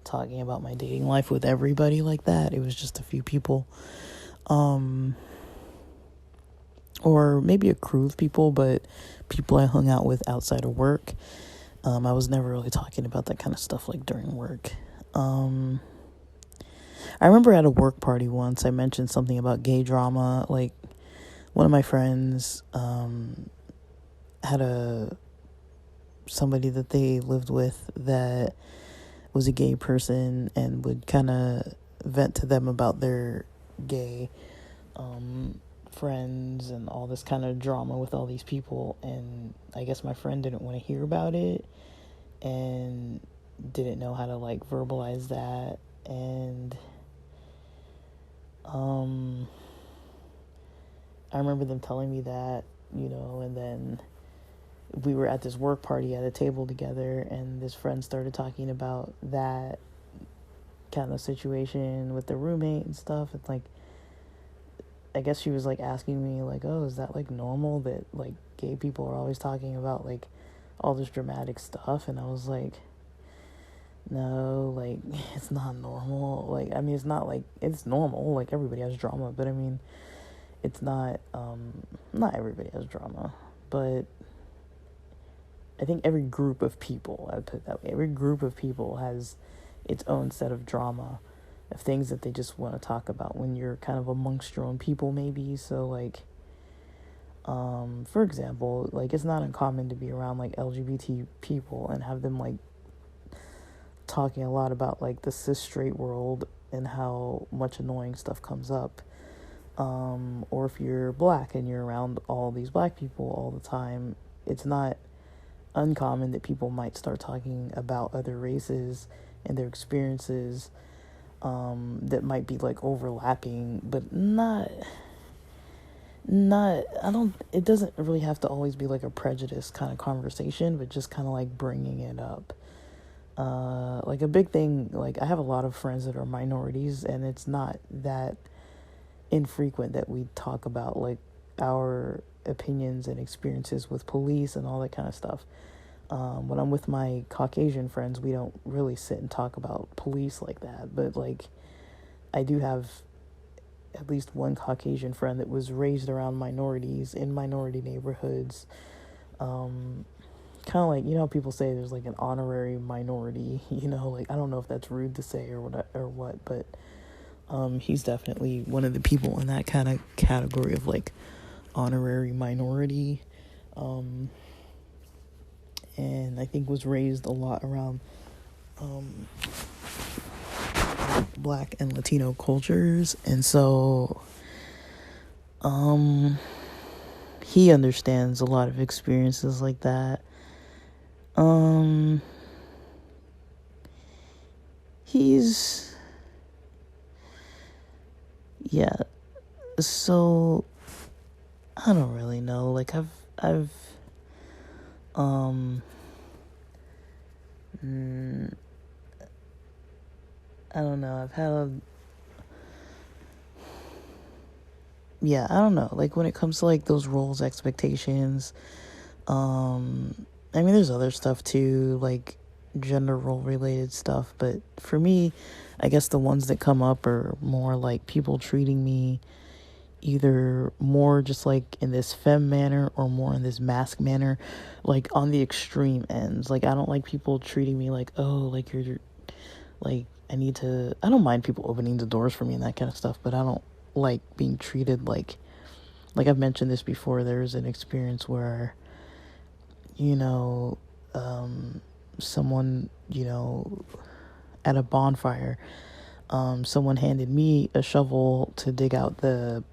talking about my dating life with everybody like that. It was just a few people, or maybe a crew of people, but people I hung out with outside of work. I was never really talking about that kind of stuff like during work. I remember at a work party once I mentioned something about gay drama. Like, one of my friends had somebody that they lived with that was a gay person and would kind of vent to them about their gay friends and all this kind of drama with all these people. And I guess my friend didn't want to hear about it and didn't know how to like verbalize that. And I remember them telling me that, and then we were at this work party at a table together, and this friend started talking about that kind of situation with the roommate and stuff. It's like, I guess she was like asking me like, oh, is that like normal that like gay people are always talking about like all this dramatic stuff? And I was like, no, like, it's not normal. Like, I mean, it's not like, it's normal, like everybody has drama, but I mean, it's not everybody has drama, but I think every group of people, I would put it that way, every group of people has its own set of drama, of things that they just want to talk about when you're kind of amongst your own people, maybe. So like, for example, like, it's not uncommon to be around like LGBT people and have them like talking a lot about like the cis straight world and how much annoying stuff comes up. Or if you're black and you're around all these black people all the time, it's not uncommon that people might start talking about other races and their experiences that might be like overlapping, but it doesn't really have to always be like a prejudice kind of conversation, but just kind of like bringing it up. Like a big thing, like I have a lot of friends that are minorities, and it's not that infrequent that we talk about like our opinions and experiences with police and all that kind of stuff. When I'm with my Caucasian friends, we don't really sit and talk about police like that, but like I do have at least one Caucasian friend that was raised around minorities in minority neighborhoods. Kind of like, people say there's like an honorary minority, like, I don't know if that's rude to say or what, but he's definitely one of the people in that kind of category of like honorary minority, and I think was raised a lot around Black and Latino cultures, and so he understands a lot of experiences like that. So I don't really know, like I've I don't know, I don't know, like when it comes to like those roles, expectations, I mean, there's other stuff too, like gender role related stuff, but for me, I guess the ones that come up are more like people treating me either more just like in this femme manner or more in this mask manner, like on the extreme ends. Like, I don't like people treating me like, oh, like you're like, I don't mind people opening the doors for me and that kind of stuff, but I don't like being treated like I've mentioned this before. There's an experience where, someone, at a bonfire, someone handed me a shovel to dig out the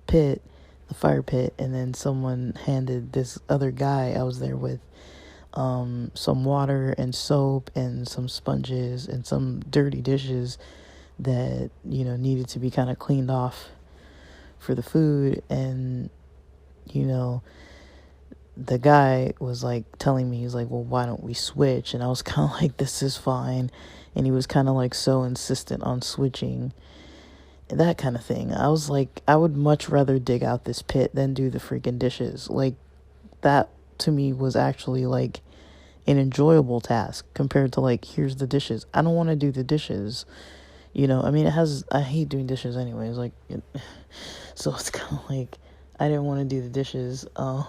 fire pit, and then someone handed this other guy I was there with some water and soap and some sponges and some dirty dishes that, needed to be kind of cleaned off for the food. And, the guy was like telling me, he's like, well, why don't we switch? And I was kind of like, this is fine. And he was kind of like so insistent on switching. that kind of thing. I was like, I would much rather dig out this pit than do the freaking dishes. Like, that to me was actually like an enjoyable task compared to like, here's the dishes. I don't want to do the dishes. I mean, I hate doing dishes anyways. Like, so it's kind of like, I didn't want to do the dishes. But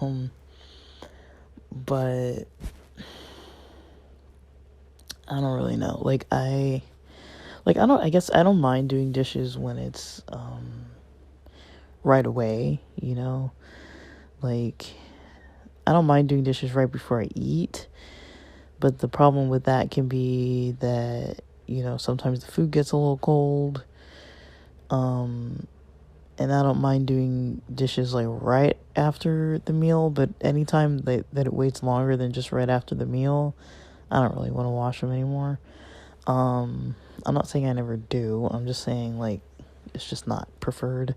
I don't really know. I guess I don't mind doing dishes when it's, right away, like, I don't mind doing dishes right before I eat, but the problem with that can be that, sometimes the food gets a little cold, and I don't mind doing dishes like right after the meal, but anytime that it waits longer than just right after the meal, I don't really want to wash them anymore. I'm not saying I never do. I'm just saying, like, it's just not preferred.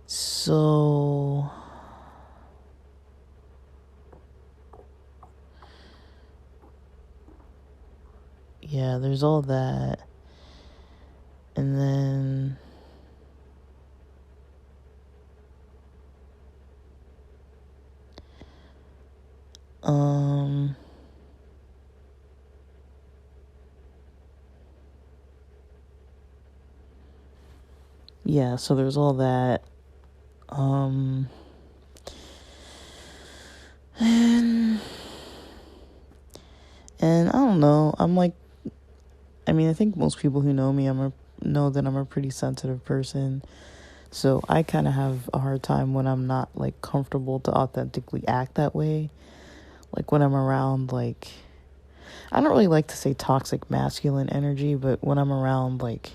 So yeah, there's all that. And then yeah, so there's all that. And I don't know. I'm like, I mean, I think most people who know me, know that I'm a pretty sensitive person. So I kind of have a hard time when I'm not like comfortable to authentically act that way. Like when I'm around, like, I don't really like to say toxic masculine energy, but when I'm around like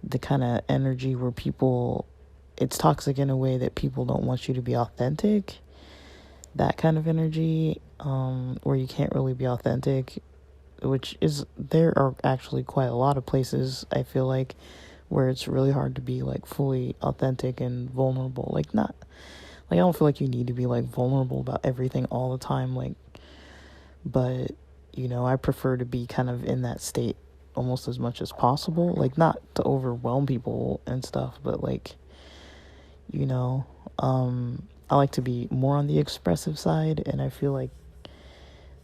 the kind of energy where it's toxic in a way that people don't want you to be authentic, that kind of energy, where you can't really be authentic, there are actually quite a lot of places, I feel like, where it's really hard to be like fully authentic and vulnerable. Like, not, like, I don't feel like you need to be like vulnerable about everything all the time, like, but, I prefer to be kind of in that state almost as much as possible, like, not to overwhelm people and stuff, but like, I like to be more on the expressive side, and I feel like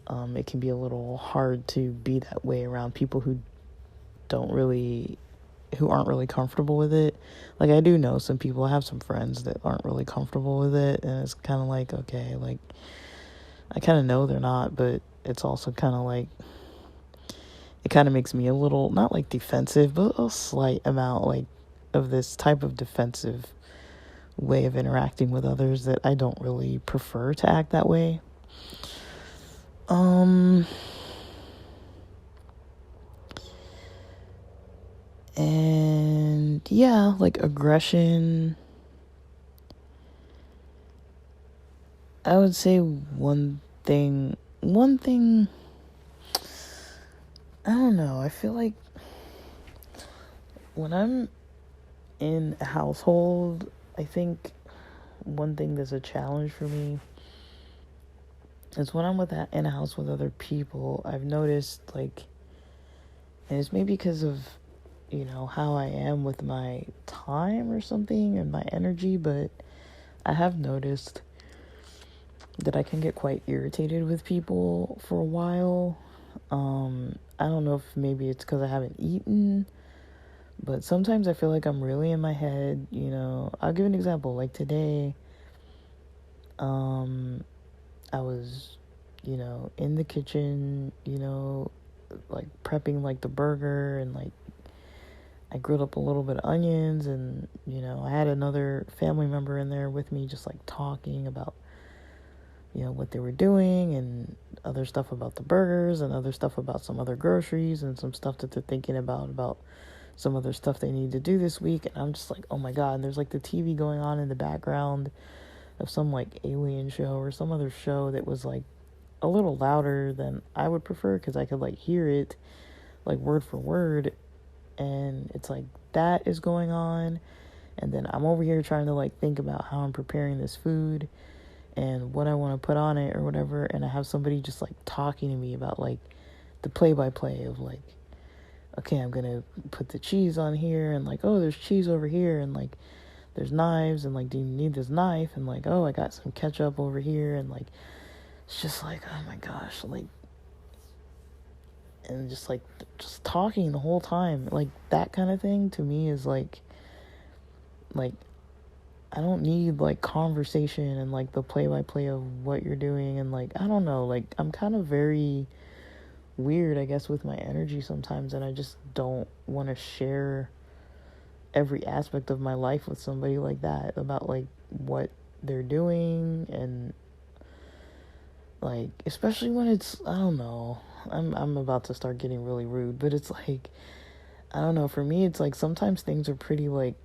it can be a little hard to be that way around people who aren't really comfortable with it. Like, I do know some people, I have some friends that aren't really comfortable with it, and it's kind of like, okay, like, I kind of know they're not, but it's also kind of like, it kind of makes me a little, not like defensive, but a slight amount, like, of this type of defensive way of interacting with others that I don't really prefer to act that way. And yeah, like aggression, I would say one thing, I don't know, I feel like when I'm in a household, I think one thing that's a challenge for me is when I'm in a house with other people, I've noticed, like, and it's maybe because of, how I am with my time or something and my energy, but I have noticed that I can get quite irritated with people for a while. I don't know if maybe it's because I haven't eaten, but sometimes I feel like I'm really in my head, I'll give an example. Like today, I was, in the kitchen, like prepping like the burger, and like I grilled up a little bit of onions, and, I had another family member in there with me just like talking about, what they were doing, and other stuff about the burgers, and other stuff about some other groceries, and some stuff that they're thinking about some other stuff they need to do this week. And I'm just like, oh my God, and there's like the TV going on in the background of some like alien show or some other show that was like a little louder than I would prefer, because I could like hear it like word for word, and it's like that is going on, and then I'm over here trying to like think about how I'm preparing this food, and what I want to put on it or whatever, and I have somebody just like talking to me about like the play by play of like, okay, I'm gonna put the cheese on here, and like, oh, there's cheese over here, and like there's knives, and like, do you need this knife? And like, oh, I got some ketchup over here, and like, it's just like, oh my gosh, like, and just like just talking the whole time, like that kind of thing to me is like I don't need like conversation and like the play by play of what you're doing, and like I don't know, like I'm kind of very weird, I guess, with my energy sometimes, and I just don't want to share every aspect of my life with somebody like that about like what they're doing, and like especially when it's, I don't know, I'm about to start getting really rude, but it's like, I don't know, for me it's like sometimes things are pretty like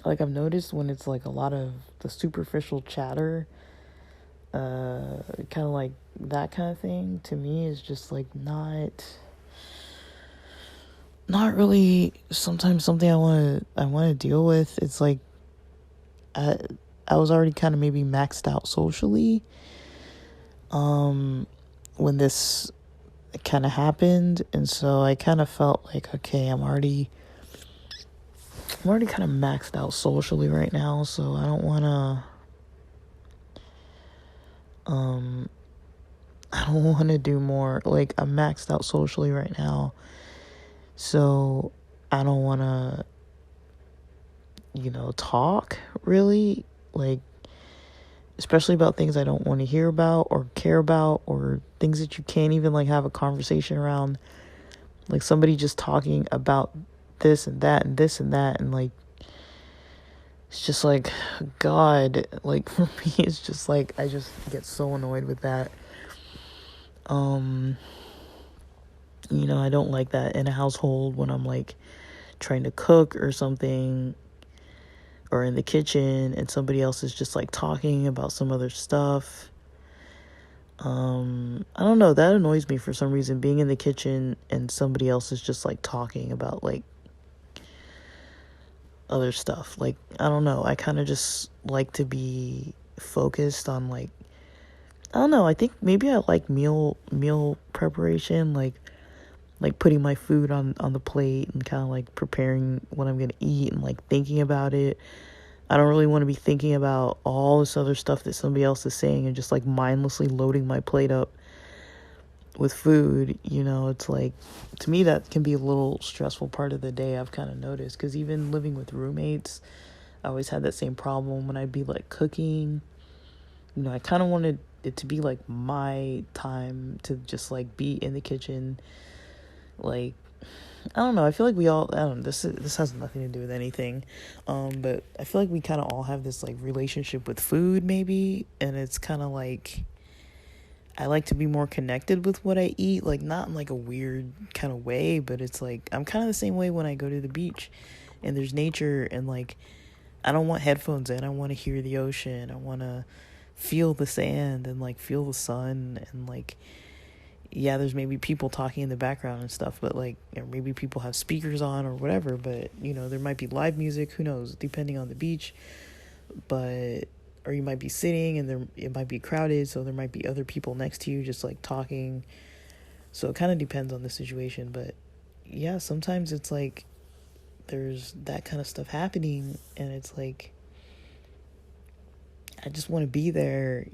I've noticed when it's like a lot of the superficial chatter, kind of like that kind of thing, to me is just like not really sometimes something I want to deal with. It's like I was already kind of maybe maxed out socially when this kind of happened, and so I kind of felt like, okay, I'm already kind of maxed out socially right now, so I don't want to do more. Like, I'm maxed out socially right now, so I don't want to, talk really, like, especially about things I don't want to hear about or care about, or things that you can't even like have a conversation around, like somebody just talking about this and that and this and that, and like it's just like, God, like for me it's just like I just get so annoyed with that. I don't like that in a household when I'm like trying to cook or something, or in the kitchen, and somebody else is just like talking about some other stuff. I don't know, that annoys me for some reason, being in the kitchen and somebody else is just like talking about like other stuff. Like, I don't know, I kind of just like to be focused on like, I don't know, I think maybe I like meal preparation, like putting my food on the plate and kind of like preparing what I'm gonna eat and like thinking about it. I don't really want to be thinking about all this other stuff that somebody else is saying and just like mindlessly loading my plate up with food. It's like, to me that can be a little stressful part of the day, I've kind of noticed, because even living with roommates, I always had that same problem when I'd be like cooking. I kind of wanted it to be like my time to just like be in the kitchen. Like, I don't know, I feel like we all, I don't know, this has nothing to do with anything, but I feel like we kind of all have this like relationship with food maybe, and it's kind of like I like to be more connected with what I eat, like not in like a weird kind of way, but it's like I'm kind of the same way when I go to the beach and there's nature, and like I don't want headphones in, I want to hear the ocean, I want to feel the sand and like feel the sun, and like, yeah, there's maybe people talking in the background and stuff, but like, maybe people have speakers on or whatever, but there might be live music, who knows, depending on the beach, but, or you might be sitting and it might be crowded, so there might be other people next to you just like talking, so it kind of depends on the situation. But yeah, sometimes it's like there's that kind of stuff happening, and it's like I just want to be there,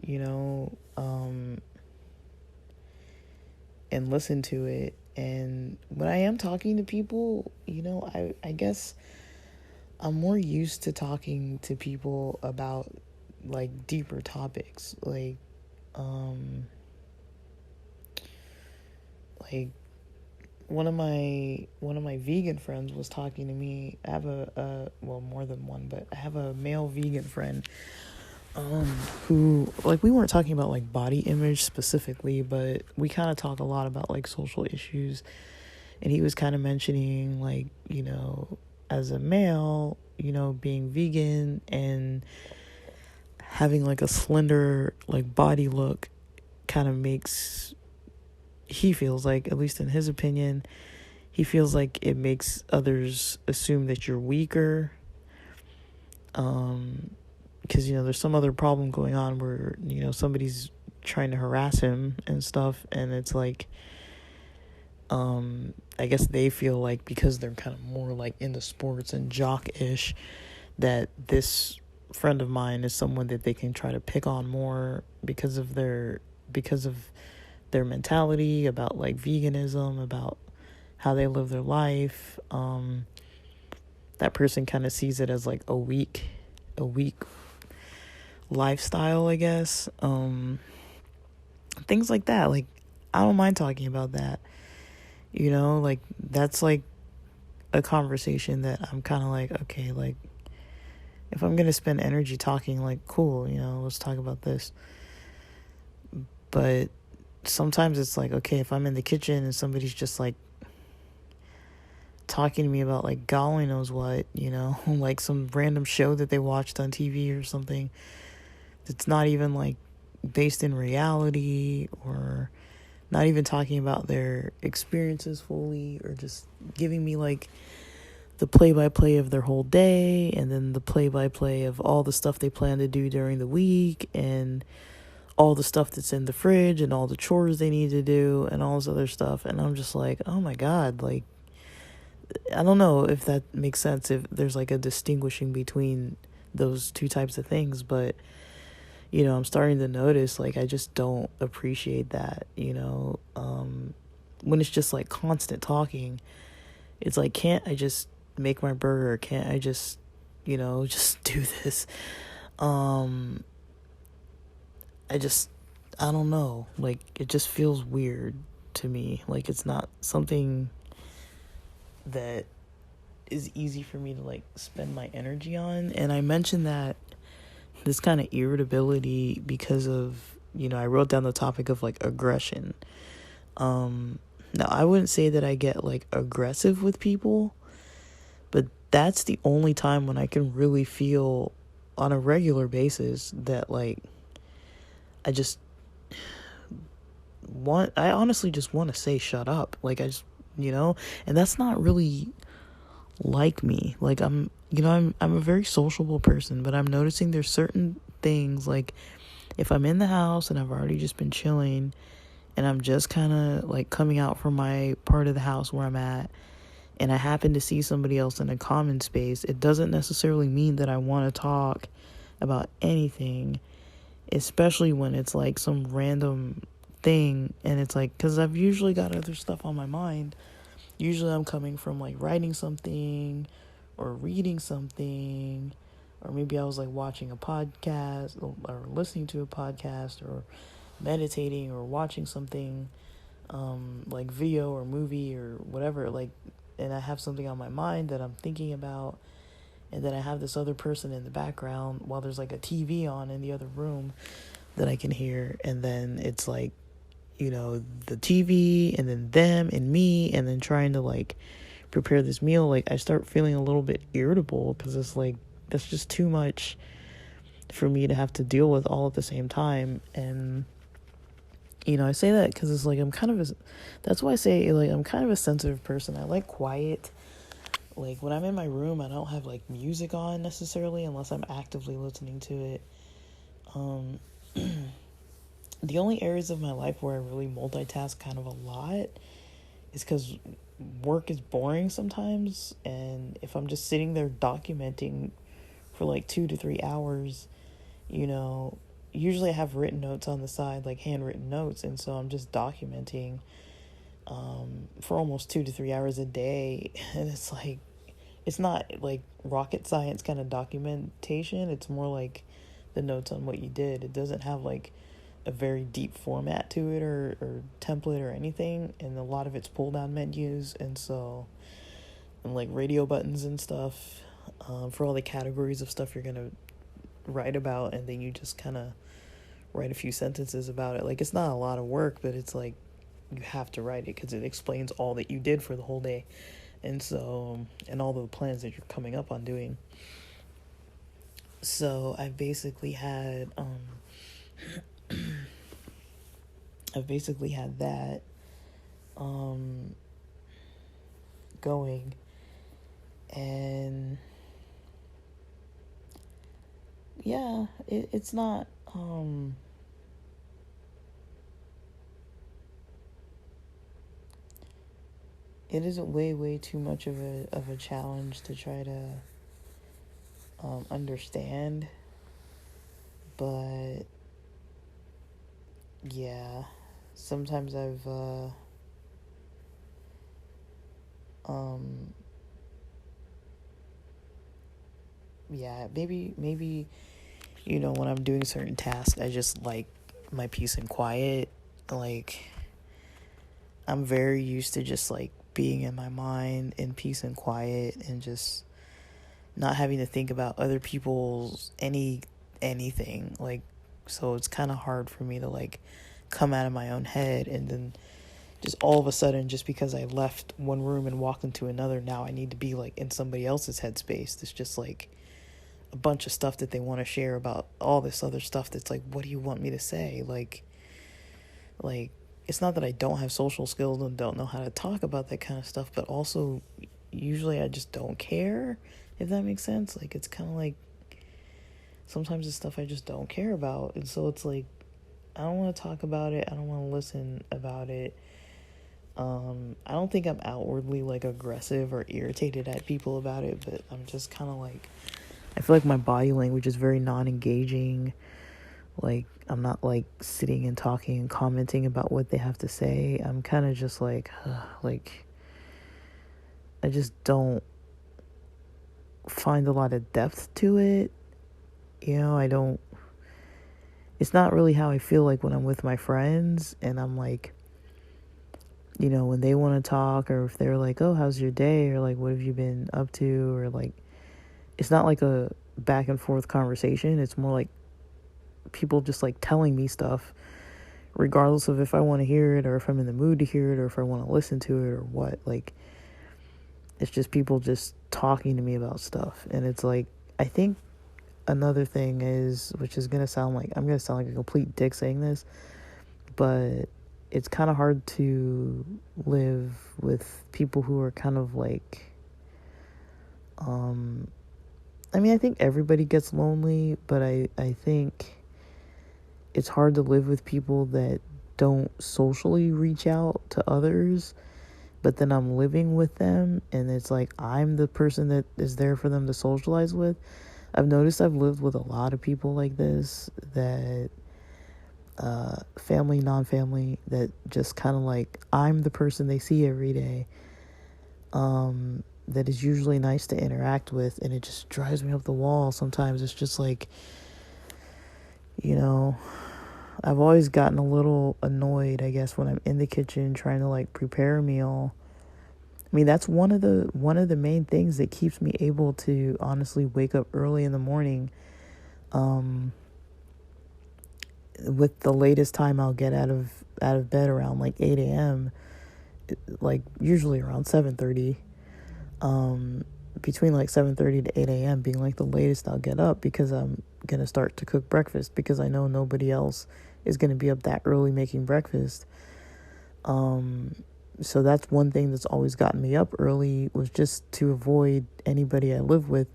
and listen to it. And when I am talking to people, I guess I'm more used to talking to people about like deeper topics, like one of my vegan friends was talking to me. I have well, more than one, but I have a male vegan friend who, like, we weren't talking about like body image specifically, but we kind of talk a lot about like social issues, and he was kind of mentioning like, as a male, being vegan and having like a slender like body look kind of makes, he feels like, at least in his opinion, he feels like it makes others assume that you're weaker, because, there's some other problem going on where, somebody's trying to harass him and stuff. And it's like, I guess they feel like because they're kind of more like into sports and jock-ish, that this friend of mine is someone that they can try to pick on more because of their mentality about like veganism, about how they live their life. That person kind of sees it as like a weak lifestyle, I guess. Things like that. Like, I don't mind talking about that. Like, that's like a conversation that I'm kind of like, okay, like, if I'm going to spend energy talking, like, cool, let's talk about this. But sometimes it's like, okay, if I'm in the kitchen and somebody's just like talking to me about like golly knows what, like some random show that they watched on TV or something that's not even like based in reality, or not even talking about their experiences fully, or just giving me like the play-by-play of their whole day, and then the play-by-play of all the stuff they plan to do during the week, and all the stuff that's in the fridge, and all the chores they need to do, and all this other stuff. And I'm just like, oh my God, like, I don't know if that makes sense, if there's like a distinguishing between those two types of things, but I'm starting to notice, like, I just don't appreciate that, when it's just like constant talking. It's like, can't I just make my burger? Can't I just, just do this? I don't know, like, it just feels weird to me. Like, it's not something that is easy for me to like spend my energy on. And I mentioned that this kind of irritability because of, I wrote down the topic of like aggression. Now I wouldn't say that I get like aggressive with people, but that's the only time when I can really feel on a regular basis that like I honestly just want to say shut up. Like, I just, and that's not really like me. Like, I'm a very sociable person, but I'm noticing there's certain things, like if I'm in the house and I've already just been chilling and I'm just kind of like coming out from my part of the house where I'm at, and I happen to see somebody else in a common space, it doesn't necessarily mean that I want to talk about anything, especially when it's like some random thing. And it's like, because I've usually got other stuff on my mind. Usually I'm coming from like writing something or reading something, or maybe I was like watching a podcast or listening to a podcast or meditating or watching something like video or movie or whatever, like, and I have something on my mind that I'm thinking about, and then I have this other person in the background while there's like a TV on in the other room that I can hear. And then it's like, the TV, and then them and me, and then trying to like prepare this meal. Like, I start feeling a little bit irritable because it's like, that's just too much for me to have to deal with all at the same time. And I say that because it's like, that's why I say, like, I'm kind of a sensitive person. I like quiet. Like, when I'm in my room, I don't have like music on necessarily unless I'm actively listening to it. The only areas of my life where I really multitask kind of a lot is because work is boring sometimes, and if I'm just sitting there documenting for like 2 to 3 hours, usually I have written notes on the side, like handwritten notes, and so I'm just documenting for almost 2 to 3 hours a day. And it's like, it's not like rocket science kind of documentation. It's more like the notes on what you did. It doesn't have like a very deep format to it or template or anything, and a lot of it's pull down menus, and like radio buttons and stuff for all the categories of stuff you're gonna write about, and then you just kind of write a few sentences about it. Like, it's not a lot of work, but it's like you have to write it because it explains all that you did for the whole day, and all the plans that you're coming up on doing. So I've basically had that going, and yeah, it's not, it isn't way too much of a challenge to try to understand, but yeah, sometimes I've um yeah, maybe when I'm doing certain tasks, I just like my peace and quiet. Like, I'm very used to just like being in my mind in peace and quiet, and just not having to think about other people's anything. Like, so it's kind of hard for me to like come out of my own head, and then just all of a sudden, just because I left one room and walked into another, now I need to be like in somebody else's headspace. It's just like a bunch of stuff that they want to share about all this other stuff that's like, what do you want me to say? Like it's not that I don't have social skills and don't know how to talk about that kind of stuff, but also usually I just don't care, if that makes sense. Like, it's kind of like sometimes it's stuff I just don't care about, and so it's like I don't want to talk about it, I don't want to listen about it. I don't think I'm outwardly like aggressive or irritated at people about it, but I'm just kind of like, I feel like my body language is very non-engaging. Like, I'm not like sitting and talking and commenting about what they have to say. I'm kind of just like, like, I just don't find a lot of depth to it. I don't, it's not really how I feel like when I'm with my friends and I'm like, when they want to talk, or if they're like, oh, how's your day? Or like, what have you been up to? Or like, it's not like a back and forth conversation. It's more like people just like telling me stuff, regardless of if I want to hear it or if I'm in the mood to hear it or if I want to listen to it or what. Like, it's just people just talking to me about stuff. And it's like, I think another thing is, which is going to sound like, I'm going to sound like a complete dick saying this, but it's kind of hard to live with people who are kind of like, I mean, I think everybody gets lonely, but I think it's hard to live with people that don't socially reach out to others, but then I'm living with them, and it's like I'm the person that is there for them to socialize with. I've noticed I've lived with a lot of people like this, that family, non-family, that just kind of like, I'm the person they see every day, that is usually nice to interact with, and it just drives me up the wall sometimes. It's just like, I've always gotten a little annoyed, I guess, when I'm in the kitchen trying to like prepare a meal. I mean, that's one of the main things that keeps me able to honestly wake up early in the morning. With the latest time I'll get out of bed around like 8 a.m., like usually around 7:30. Between like 7:30 to 8 a.m. being like the latest I'll get up, because I'm going to start to cook breakfast, because I know nobody else is going to be up that early making breakfast. So that's one thing that's always gotten me up early, was just to avoid anybody I live with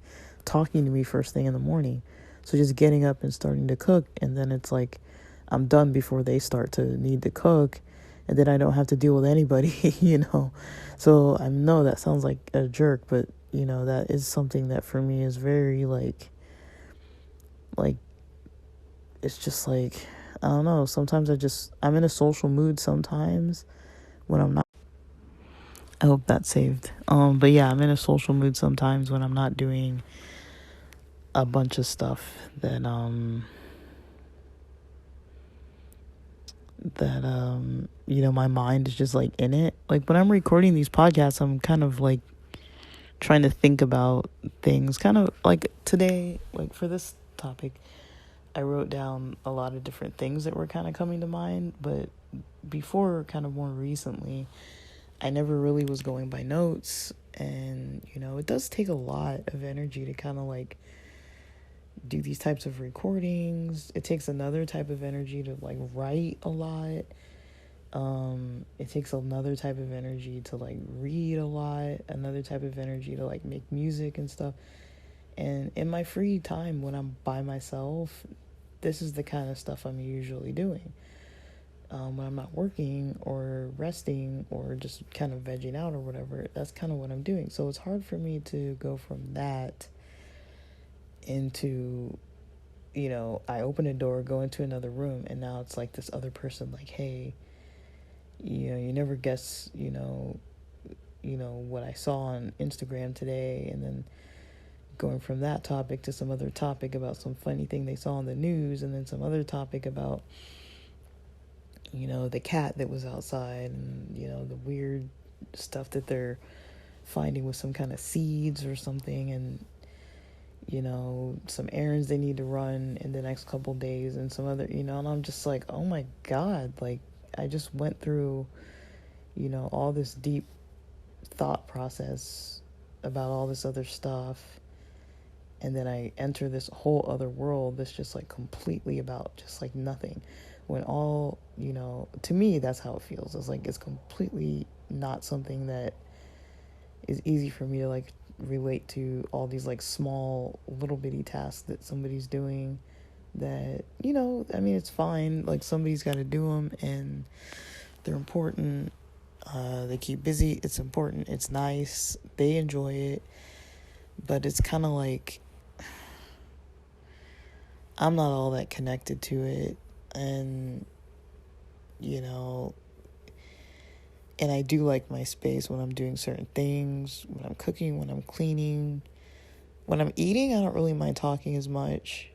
talking to me first thing in the morning. So just getting up and starting to cook, and then it's like I'm done before they start to need to cook, and then I don't have to deal with anybody, So I know that sounds like a jerk, but that is something that for me is very like it's just like, I don't know, sometimes I'm in a social mood sometimes when I'm not. I hope that's saved. But yeah, I'm in a social mood sometimes when I'm not doing a bunch of stuff that my mind is just like in it. Like, when I'm recording these podcasts, I'm kind of like trying to think about things, kind of like today, like for this topic, I wrote down a lot of different things that were kind of coming to mind, but before, kind of more recently, I never really was going by notes. And it does take a lot of energy to kind of like do these types of recordings. It takes another type of energy to like write a lot. It takes another type of energy to like read a lot, another type of energy to like make music and stuff. And in my free time when I'm by myself, this is the kind of stuff I'm usually doing. When I'm not working or resting or just kind of vegging out or whatever, that's kind of what I'm doing. So it's hard for me to go from that into, I open a door, go into another room, and now it's like this other person, like, hey, you never guess, what I saw on Instagram today, and then going from that topic to some other topic about some funny thing they saw on the news, and then some other topic about, the cat that was outside, and, the weird stuff that they're finding with some kind of seeds or something, and, some errands they need to run in the next couple days, and some other, and I'm just like, oh my God, like, I just went through, all this deep thought process about all this other stuff, and then I enter this whole other world that's just like completely about just like nothing, when all, to me, that's how it feels. It's like it's completely not something that is easy for me to like relate to all these like small little bitty tasks that somebody's doing that, I mean, it's fine, like somebody's got to do them and they're important. They keep busy, it's important, it's nice, they enjoy it, but it's kind of like I'm not all that connected to it, and and I do like my space when I'm doing certain things, when I'm cooking, when I'm cleaning. When I'm eating, I don't really mind talking as much,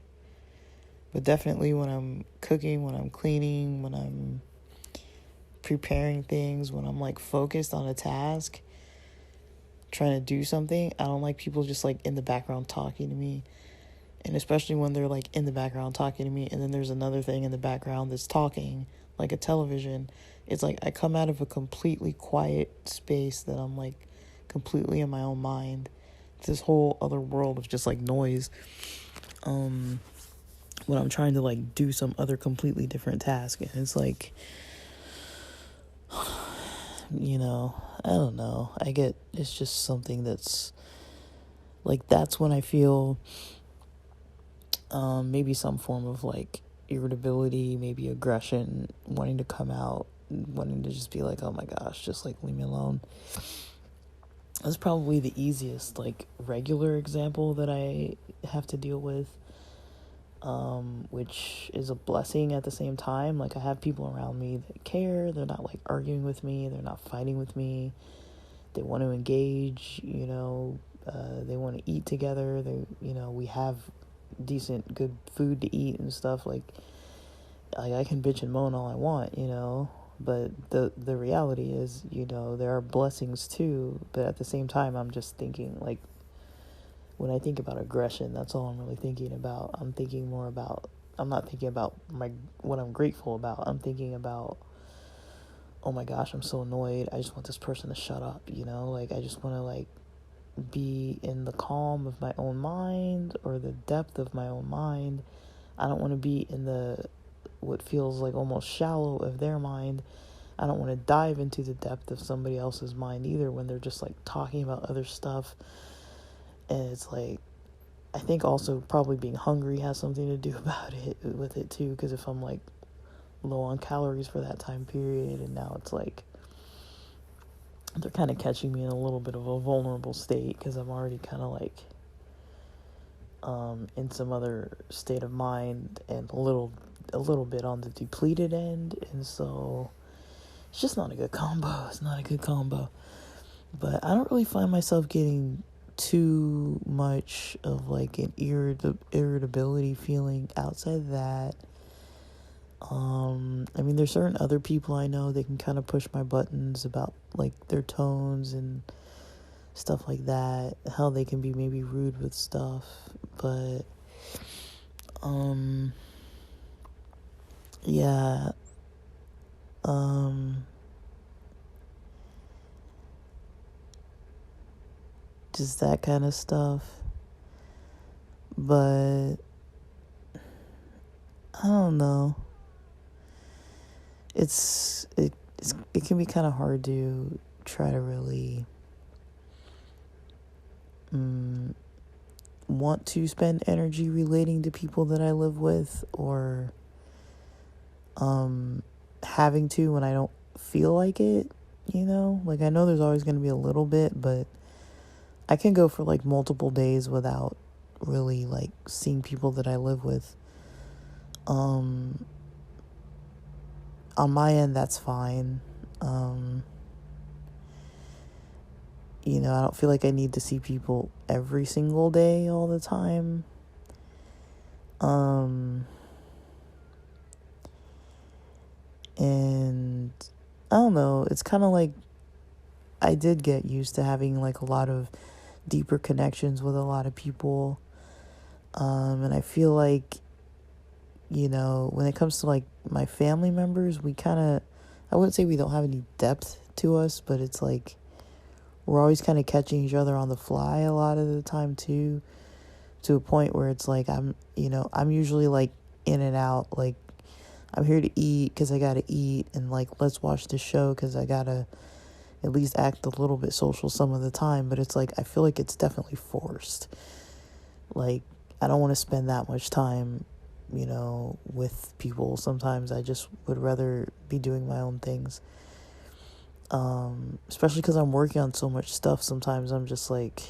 but definitely when I'm cooking, when I'm cleaning, when I'm preparing things, when I'm like focused on a task, trying to do something, I don't like people just like in the background talking to me. And especially when they're like in the background talking to me, and then there's another thing in the background that's talking, like a television. It's like I come out of a completely quiet space that I'm like completely in my own mind, this whole other world of just like noise, when I'm trying to like do some other completely different task. And it's like, I don't know, I get, it's just something that's like, that's when I feel maybe some form of like irritability, maybe aggression, wanting to come out, wanting to just be like, oh my gosh, just like leave me alone. That's probably the easiest like regular example that I have to deal with, which is a blessing at the same time. Like I have people around me that care, they're not like arguing with me, they're not fighting with me, they want to engage, they want to eat together, we have decent good food to eat and stuff. Like I can bitch and moan all I want, but the reality is, there are blessings too. But at the same time, I'm just thinking, like, when I think about aggression, that's all I'm really thinking about. I'm not thinking about what I'm grateful about. I'm thinking about, oh my gosh, I'm so annoyed, I just want this person to shut up, like I just want to like be in the calm of my own mind, or the depth of my own mind. I don't want to be in the what feels like almost shallow of their mind. I don't want to dive into the depth of somebody else's mind either, when they're just like talking about other stuff. And it's like, I think also probably being hungry has something to do with it too, because if I'm like low on calories for that time period, and now it's like they're kind of catching me in a little bit of a vulnerable state, because I'm already kind of like in some other state of mind, and a little bit on the depleted end, and so it's just not a good combo. It's not a good combo. But I don't really find myself getting too much of like an irritability feeling outside of that. I mean, there's certain other people I know that can kind of push my buttons about like their tones and stuff like that, how they can be maybe rude with stuff, but yeah, just that kind of stuff. But I don't know, it can be kind of hard to try to really want to spend energy relating to people that I live with, or having to when I don't feel like it, you know? Like, I know there's always going to be a little bit, but I can go for like multiple days without really like seeing people that I live with. On my end, that's fine. You know, I don't feel like I need to see people every single day all the time. And I don't know, it's kind of like I did get used to having like a lot of deeper connections with a lot of people. And I feel like, you know, when it comes to like my family members, we kind of, I wouldn't say we don't have any depth to us, but it's like we're always kind of catching each other on the fly a lot of the time too, to a point where it's like I'm usually like in and out, like I'm here to eat because I gotta eat, and like let's watch the show because I gotta at least act a little bit social some of the time. But it's like I feel like it's definitely forced. Like I don't want to spend that much time, you know, with people. Sometimes I just would rather be doing my own things. Especially because I'm working on so much stuff. Sometimes I'm just like,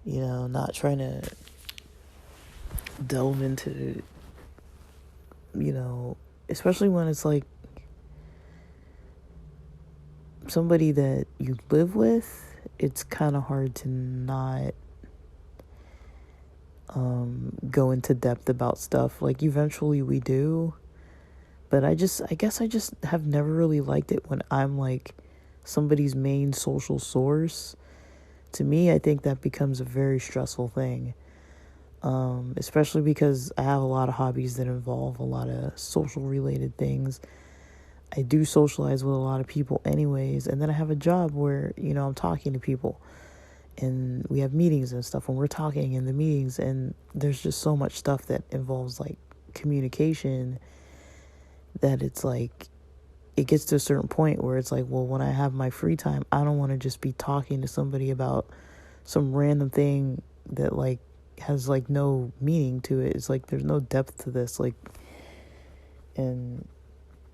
you know, not trying to delve into, you know, especially when it's like somebody that you live with, it's kind of hard to not go into depth about stuff. Like eventually we do, but I guess I just have never really liked it when I'm like somebody's main social source. To me, I think that becomes a very stressful thing. Especially because I have a lot of hobbies that involve a lot of social related things. I do socialize with a lot of people anyways, and then I have a job where, you know, I'm talking to people and we have meetings and stuff when we're talking in the meetings, and there's just so much stuff that involves like communication that it's like it gets to a certain point where it's like, well, when I have my free time, I don't want to just be talking to somebody about some random thing that like has like no meaning to it. It's like there's no depth to this, like, and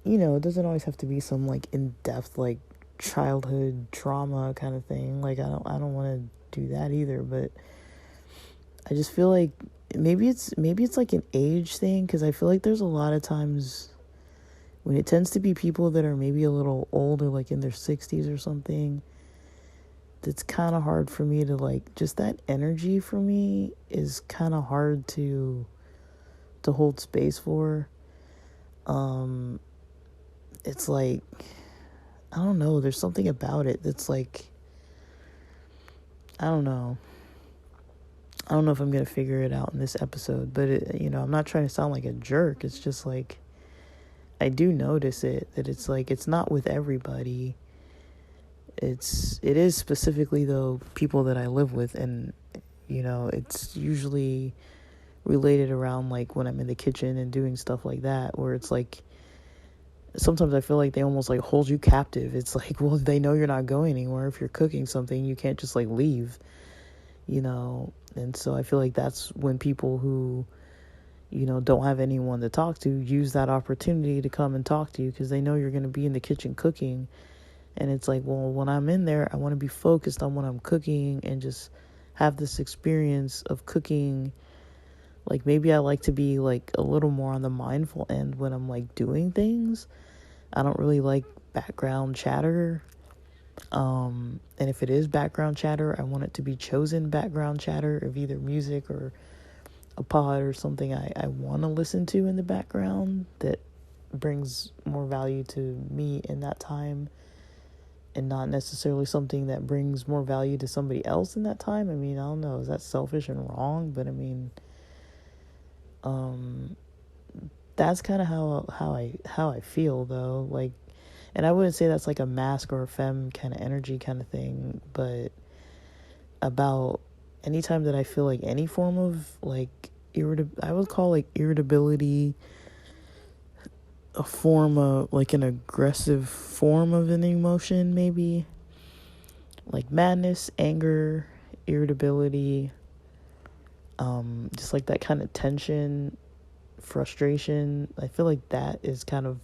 you know, it doesn't always have to be some like in-depth like childhood trauma kind of thing. Like I don't want to do that either, but I just feel like maybe it's like an age thing, because I feel like there's a lot of times when it tends to be people that are maybe a little older, like in their 60s or something, it's kind of hard for me to like, just that energy for me is kind of hard to hold space for. It's like, I don't know, there's something about it that's like, I don't know if I'm gonna figure it out in this episode, but it, you know, I'm not trying to sound like a jerk. It's just like I do notice it, that it's like it's not with everybody. It is specifically though people that I live with, and you know, it's usually related around like when I'm in the kitchen and doing stuff like that, where it's like sometimes I feel like they almost like hold you captive. It's like, well, they know you're not going anywhere. If you're cooking something, you can't just like leave, you know. And so I feel like that's when people who, you know, don't have anyone to talk to use that opportunity to come and talk to you, because they know you're going to be in the kitchen cooking. And it's like, well, when I'm in there, I want to be focused on what I'm cooking and just have this experience of cooking. Like maybe I like to be like a little more on the mindful end when I'm like doing things. I don't really like background chatter. And if it is background chatter, I want it to be chosen background chatter of either music or a pod or something I want to listen to in the background that brings more value to me in that time, and not necessarily something that brings more value to somebody else in that time. I mean, I don't know, is that selfish and wrong? But I mean, that's kind of how I feel though. Like, and I wouldn't say that's like a mask or a femme kind of energy kind of thing, but about anytime that I feel like any form of like I would call like irritability a form of like an aggressive form of an emotion, maybe like madness, anger, irritability, Just like that kind of tension, frustration. I feel like that is kind of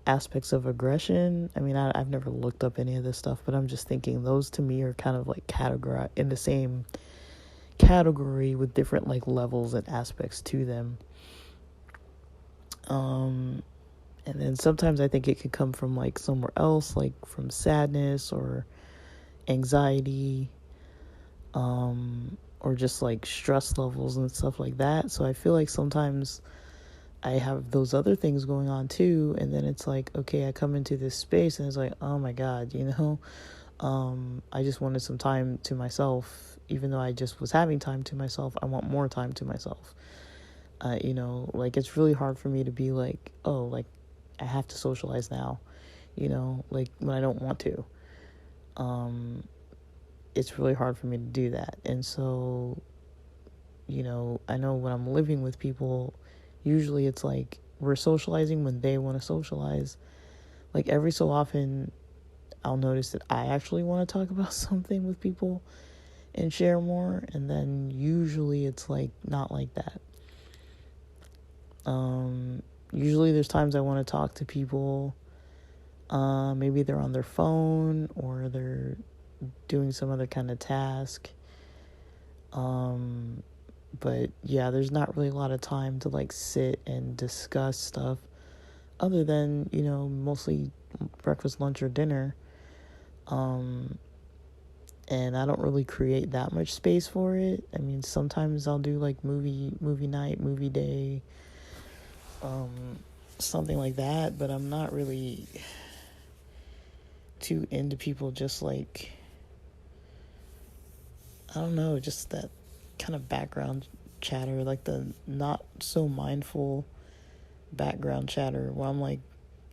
aspects of aggression. I mean, I've never looked up any of this stuff, but I'm just thinking those to me are kind of like categorized in the same category with different like levels and aspects to them. And then sometimes I think it could come from like somewhere else, like from sadness or anxiety, or just like stress levels and stuff like that. So I feel like sometimes I have those other things going on too, and then it's like, okay, I come into this space and it's like, oh my God, I just wanted some time to myself. Even though I just was having time to myself, I want more time to myself. Like it's really hard for me to be like, oh, like I have to socialize now, like when I don't want to. It's really hard for me to do that. And so, I know when I'm living with people, usually it's like we're socializing when they want to socialize. Like every so often, I'll notice that I actually want to talk about something with people and share more. And then usually it's like not like that. Usually there's times I want to talk to people. Maybe they're on their phone or they're doing some other kind of task. But yeah, there's not really a lot of time to like sit and discuss stuff other than, mostly breakfast, lunch, or dinner. And I don't really create that much space for it. I mean, sometimes I'll do like movie night, movie day, something like that, but I'm not really too into people just like, I don't know, just that kind of background chatter, like the not so mindful background chatter where I'm like,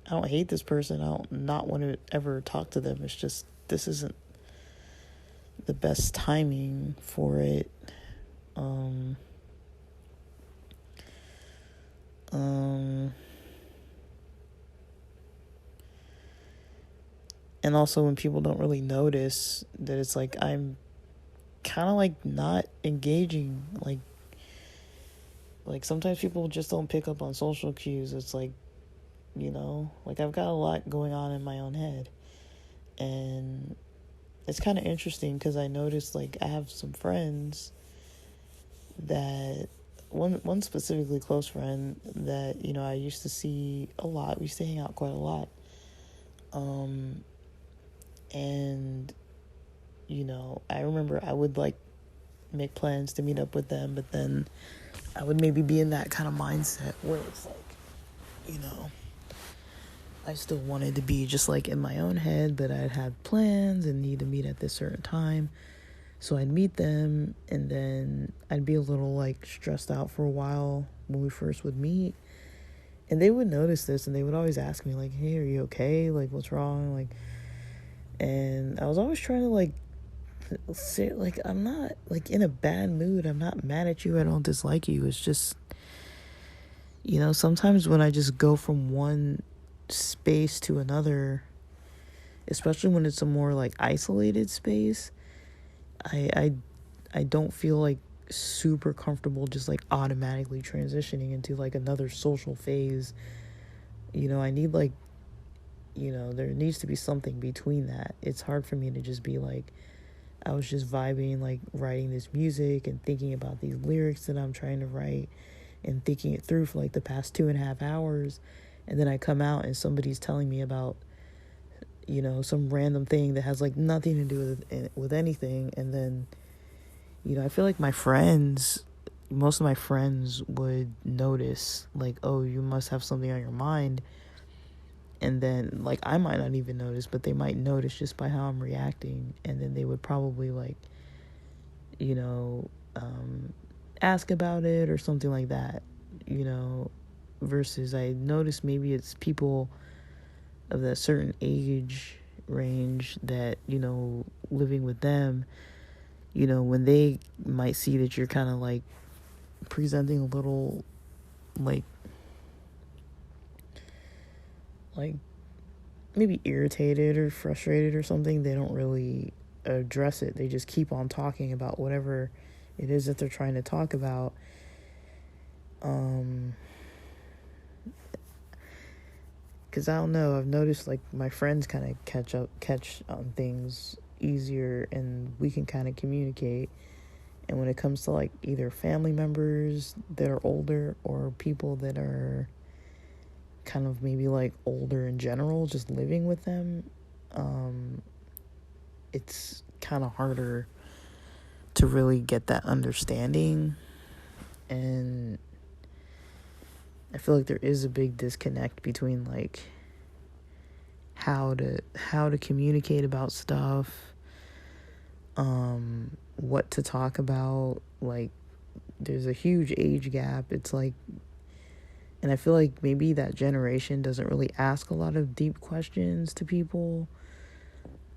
I don't hate this person, I don't not want to ever talk to them, it's just this isn't the best timing for it. And also when people don't really notice that it's like I'm kind of like not engaging, like sometimes people just don't pick up on social cues. It's like, like I've got a lot going on in my own head, and it's kind of interesting because I noticed like I have some friends that one specifically close friend that I used to see a lot. We used to hang out quite a lot, and I remember I would like make plans to meet up with them, but then I would maybe be in that kind of mindset where it's like, I still wanted to be just like in my own head, but I'd have plans and need to meet at this certain time. So I'd meet them, and then I'd be a little like stressed out for a while when we first would meet. And they would notice this, and they would always ask me like, "Hey, are you okay? Like, what's wrong?" Like, and I was always trying to like say like, I'm not like in a bad mood. I'm not mad at you. I don't dislike you. It's just, sometimes when I just go from one space to another, especially when it's a more like isolated space, I don't feel like super comfortable just like automatically transitioning into like another social phase. I need like, there needs to be something between that. It's hard for me to just be like, I was just vibing, like writing this music and thinking about these lyrics that I'm trying to write and thinking it through for like the past 2.5 hours. And then I come out and somebody's telling me about, some random thing that has like nothing to do with anything. And then, I feel like most of my friends would notice like, oh, you must have something on your mind. And then like I might not even notice, but they might notice just by how I'm reacting. And then they would probably like, ask about it or something like that, versus I notice maybe it's people of that certain age range that, living with them, when they might see that you're kind of like presenting a little like maybe irritated or frustrated or something, they don't really address it. They just keep on talking about whatever it is that they're trying to talk about. Because I don't know, I've noticed like my friends kind of catch on things easier, and we can kind of communicate. And when it comes to like either family members that are older or people that are kind of maybe like older in general, just living with them, it's kind of harder to really get that understanding. And I feel like there is a big disconnect between like how to communicate about stuff, what to talk about. Like there's a huge age gap. It's like, and I feel like maybe that generation doesn't really ask a lot of deep questions to people.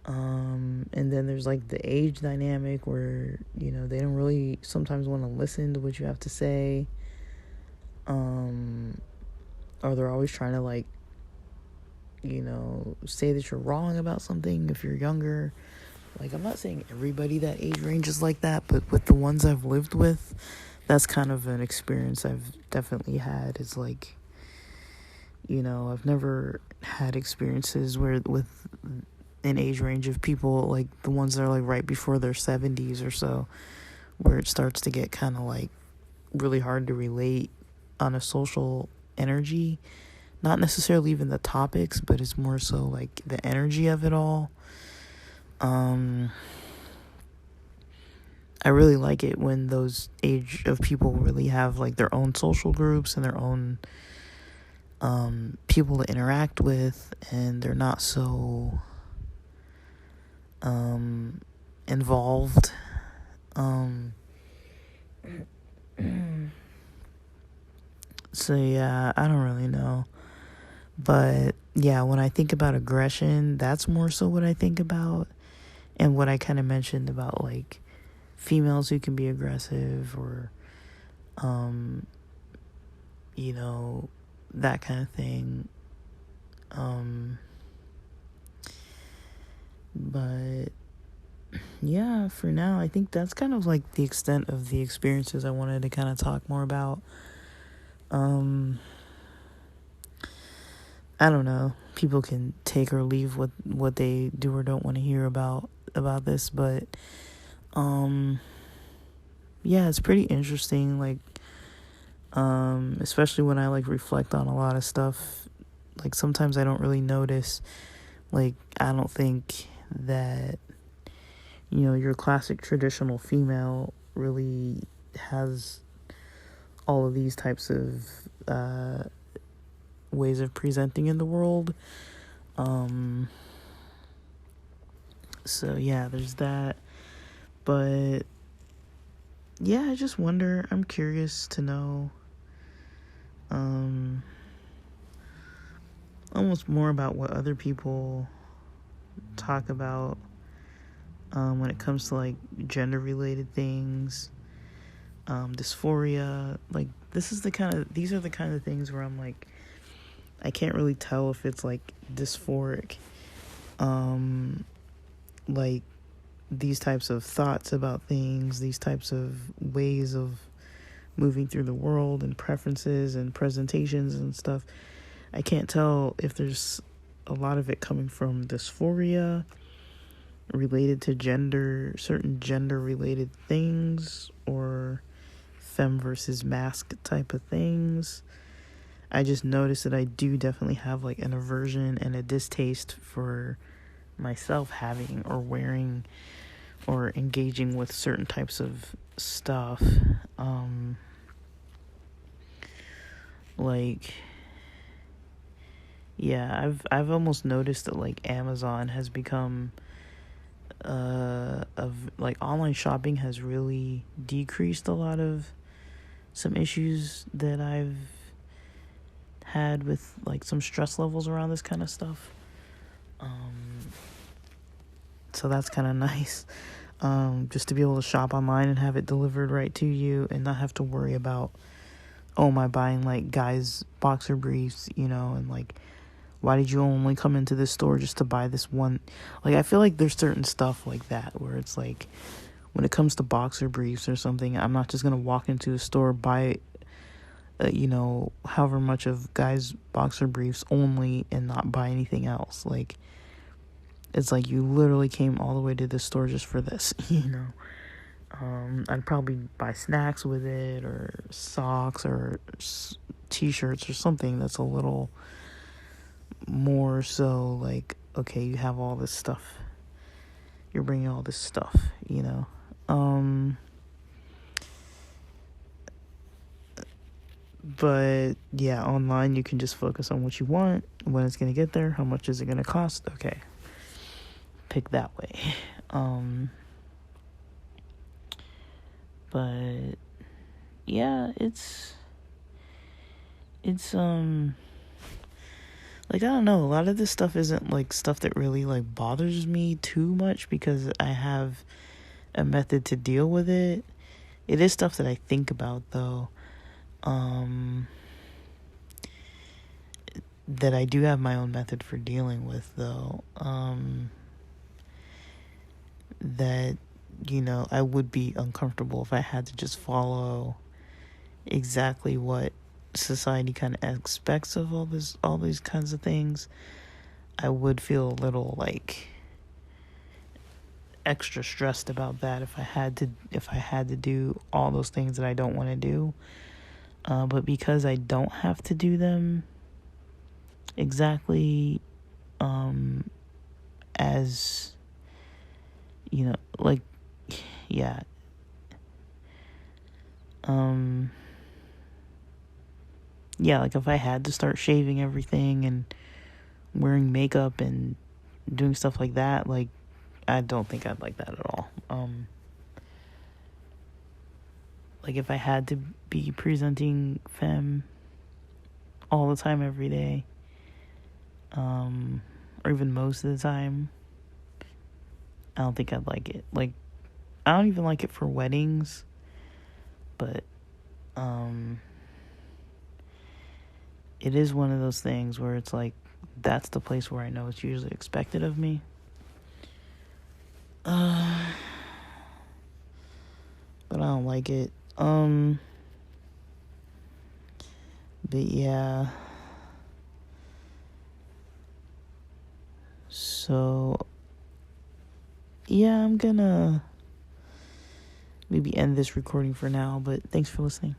And then there's like the age dynamic where, you know, they don't really sometimes want to listen to what you have to say. Or they're always trying to like, you know, say that you're wrong about something if you're younger. Like, I'm not saying everybody that age range is like that, but with the ones I've lived with, that's kind of an experience I've definitely had. It's like, you know, I've never had experiences where with an age range of people like the ones that are like right before their 70s or so, where it starts to get kind of like really hard to relate on a social energy. Not necessarily even the topics, but it's more so like the energy of it all. I really like it when those age of people really have like their own social groups and their own people to interact with, and they're not so involved. So yeah, I don't really know. But yeah, when I think about aggression, that's more so what I think about. And what I kind of mentioned about like females who can be aggressive, or you know, that kind of thing. But yeah, for now, I think that's kind of like the extent of the experiences I wanted to kind of talk more about. I don't know. People can take or leave what they do or don't want to hear about this, but yeah, it's pretty interesting. Like, especially when I like reflect on a lot of stuff. Like sometimes I don't really notice. Like, I don't think that, you know, your classic traditional female really has all of these types of ways of presenting in the world. So yeah, there's that. But yeah, I just wonder, I'm curious to know almost more about what other people talk about when it comes to like gender related things, dysphoria. Like these are the kind of things where I'm like, I can't really tell if it's like dysphoric, like these types of thoughts about things, these types of ways of moving through the world and preferences and presentations and stuff. I can't tell if there's a lot of it coming from dysphoria related to certain gender related things, or femme versus masc type of things. I just noticed that I do definitely have like an aversion and a distaste for myself having or wearing or engaging with certain types of stuff. Like, yeah, I've almost noticed that like Amazon has become of like online shopping has really decreased a lot of some issues that I've had with like some stress levels around this kind of stuff. So that's kind of nice. Just to be able to shop online and have it delivered right to you and not have to worry about, oh, am I buying like guys boxer briefs, you know, and like, why did you only come into this store just to buy this one? Like, I feel like there's certain stuff like that where it's like, when it comes to boxer briefs or something, I'm not just gonna walk into a store, buy however much of guys boxer briefs only and not buy anything else. Like, it's like you literally came all the way to the store just for this. I'd probably buy snacks with it, or socks, or t-shirts, or something that's a little more so like, okay, you have all this stuff, you're bringing all this stuff, but yeah, online you can just focus on what you want, when it's going to get there, how much is it going to cost. Okay, pick that way. But yeah, it's like, I don't know, a lot of this stuff isn't like stuff that really like bothers me too much, because I have a method to deal with it. It is stuff that I think about, though, that I do have my own method for dealing with, though, that I would be uncomfortable if I had to just follow exactly what society kind of expects of all these kinds of things. I would feel a little like extra stressed about that if I had to do all those things that I don't want to do. But because I don't have to do them exactly as like, yeah, like if I had to start shaving everything and wearing makeup and doing stuff like that, like, I don't think I'd like that at all. Like, if I had to be presenting femme all the time, every day, or even most of the time, I don't think I'd like it. Like, I don't even like it for weddings, but it is one of those things where it's like, that's the place where I know it's usually expected of me. But I don't like it. But yeah. So, yeah, I'm gonna maybe end this recording for now, but thanks for listening.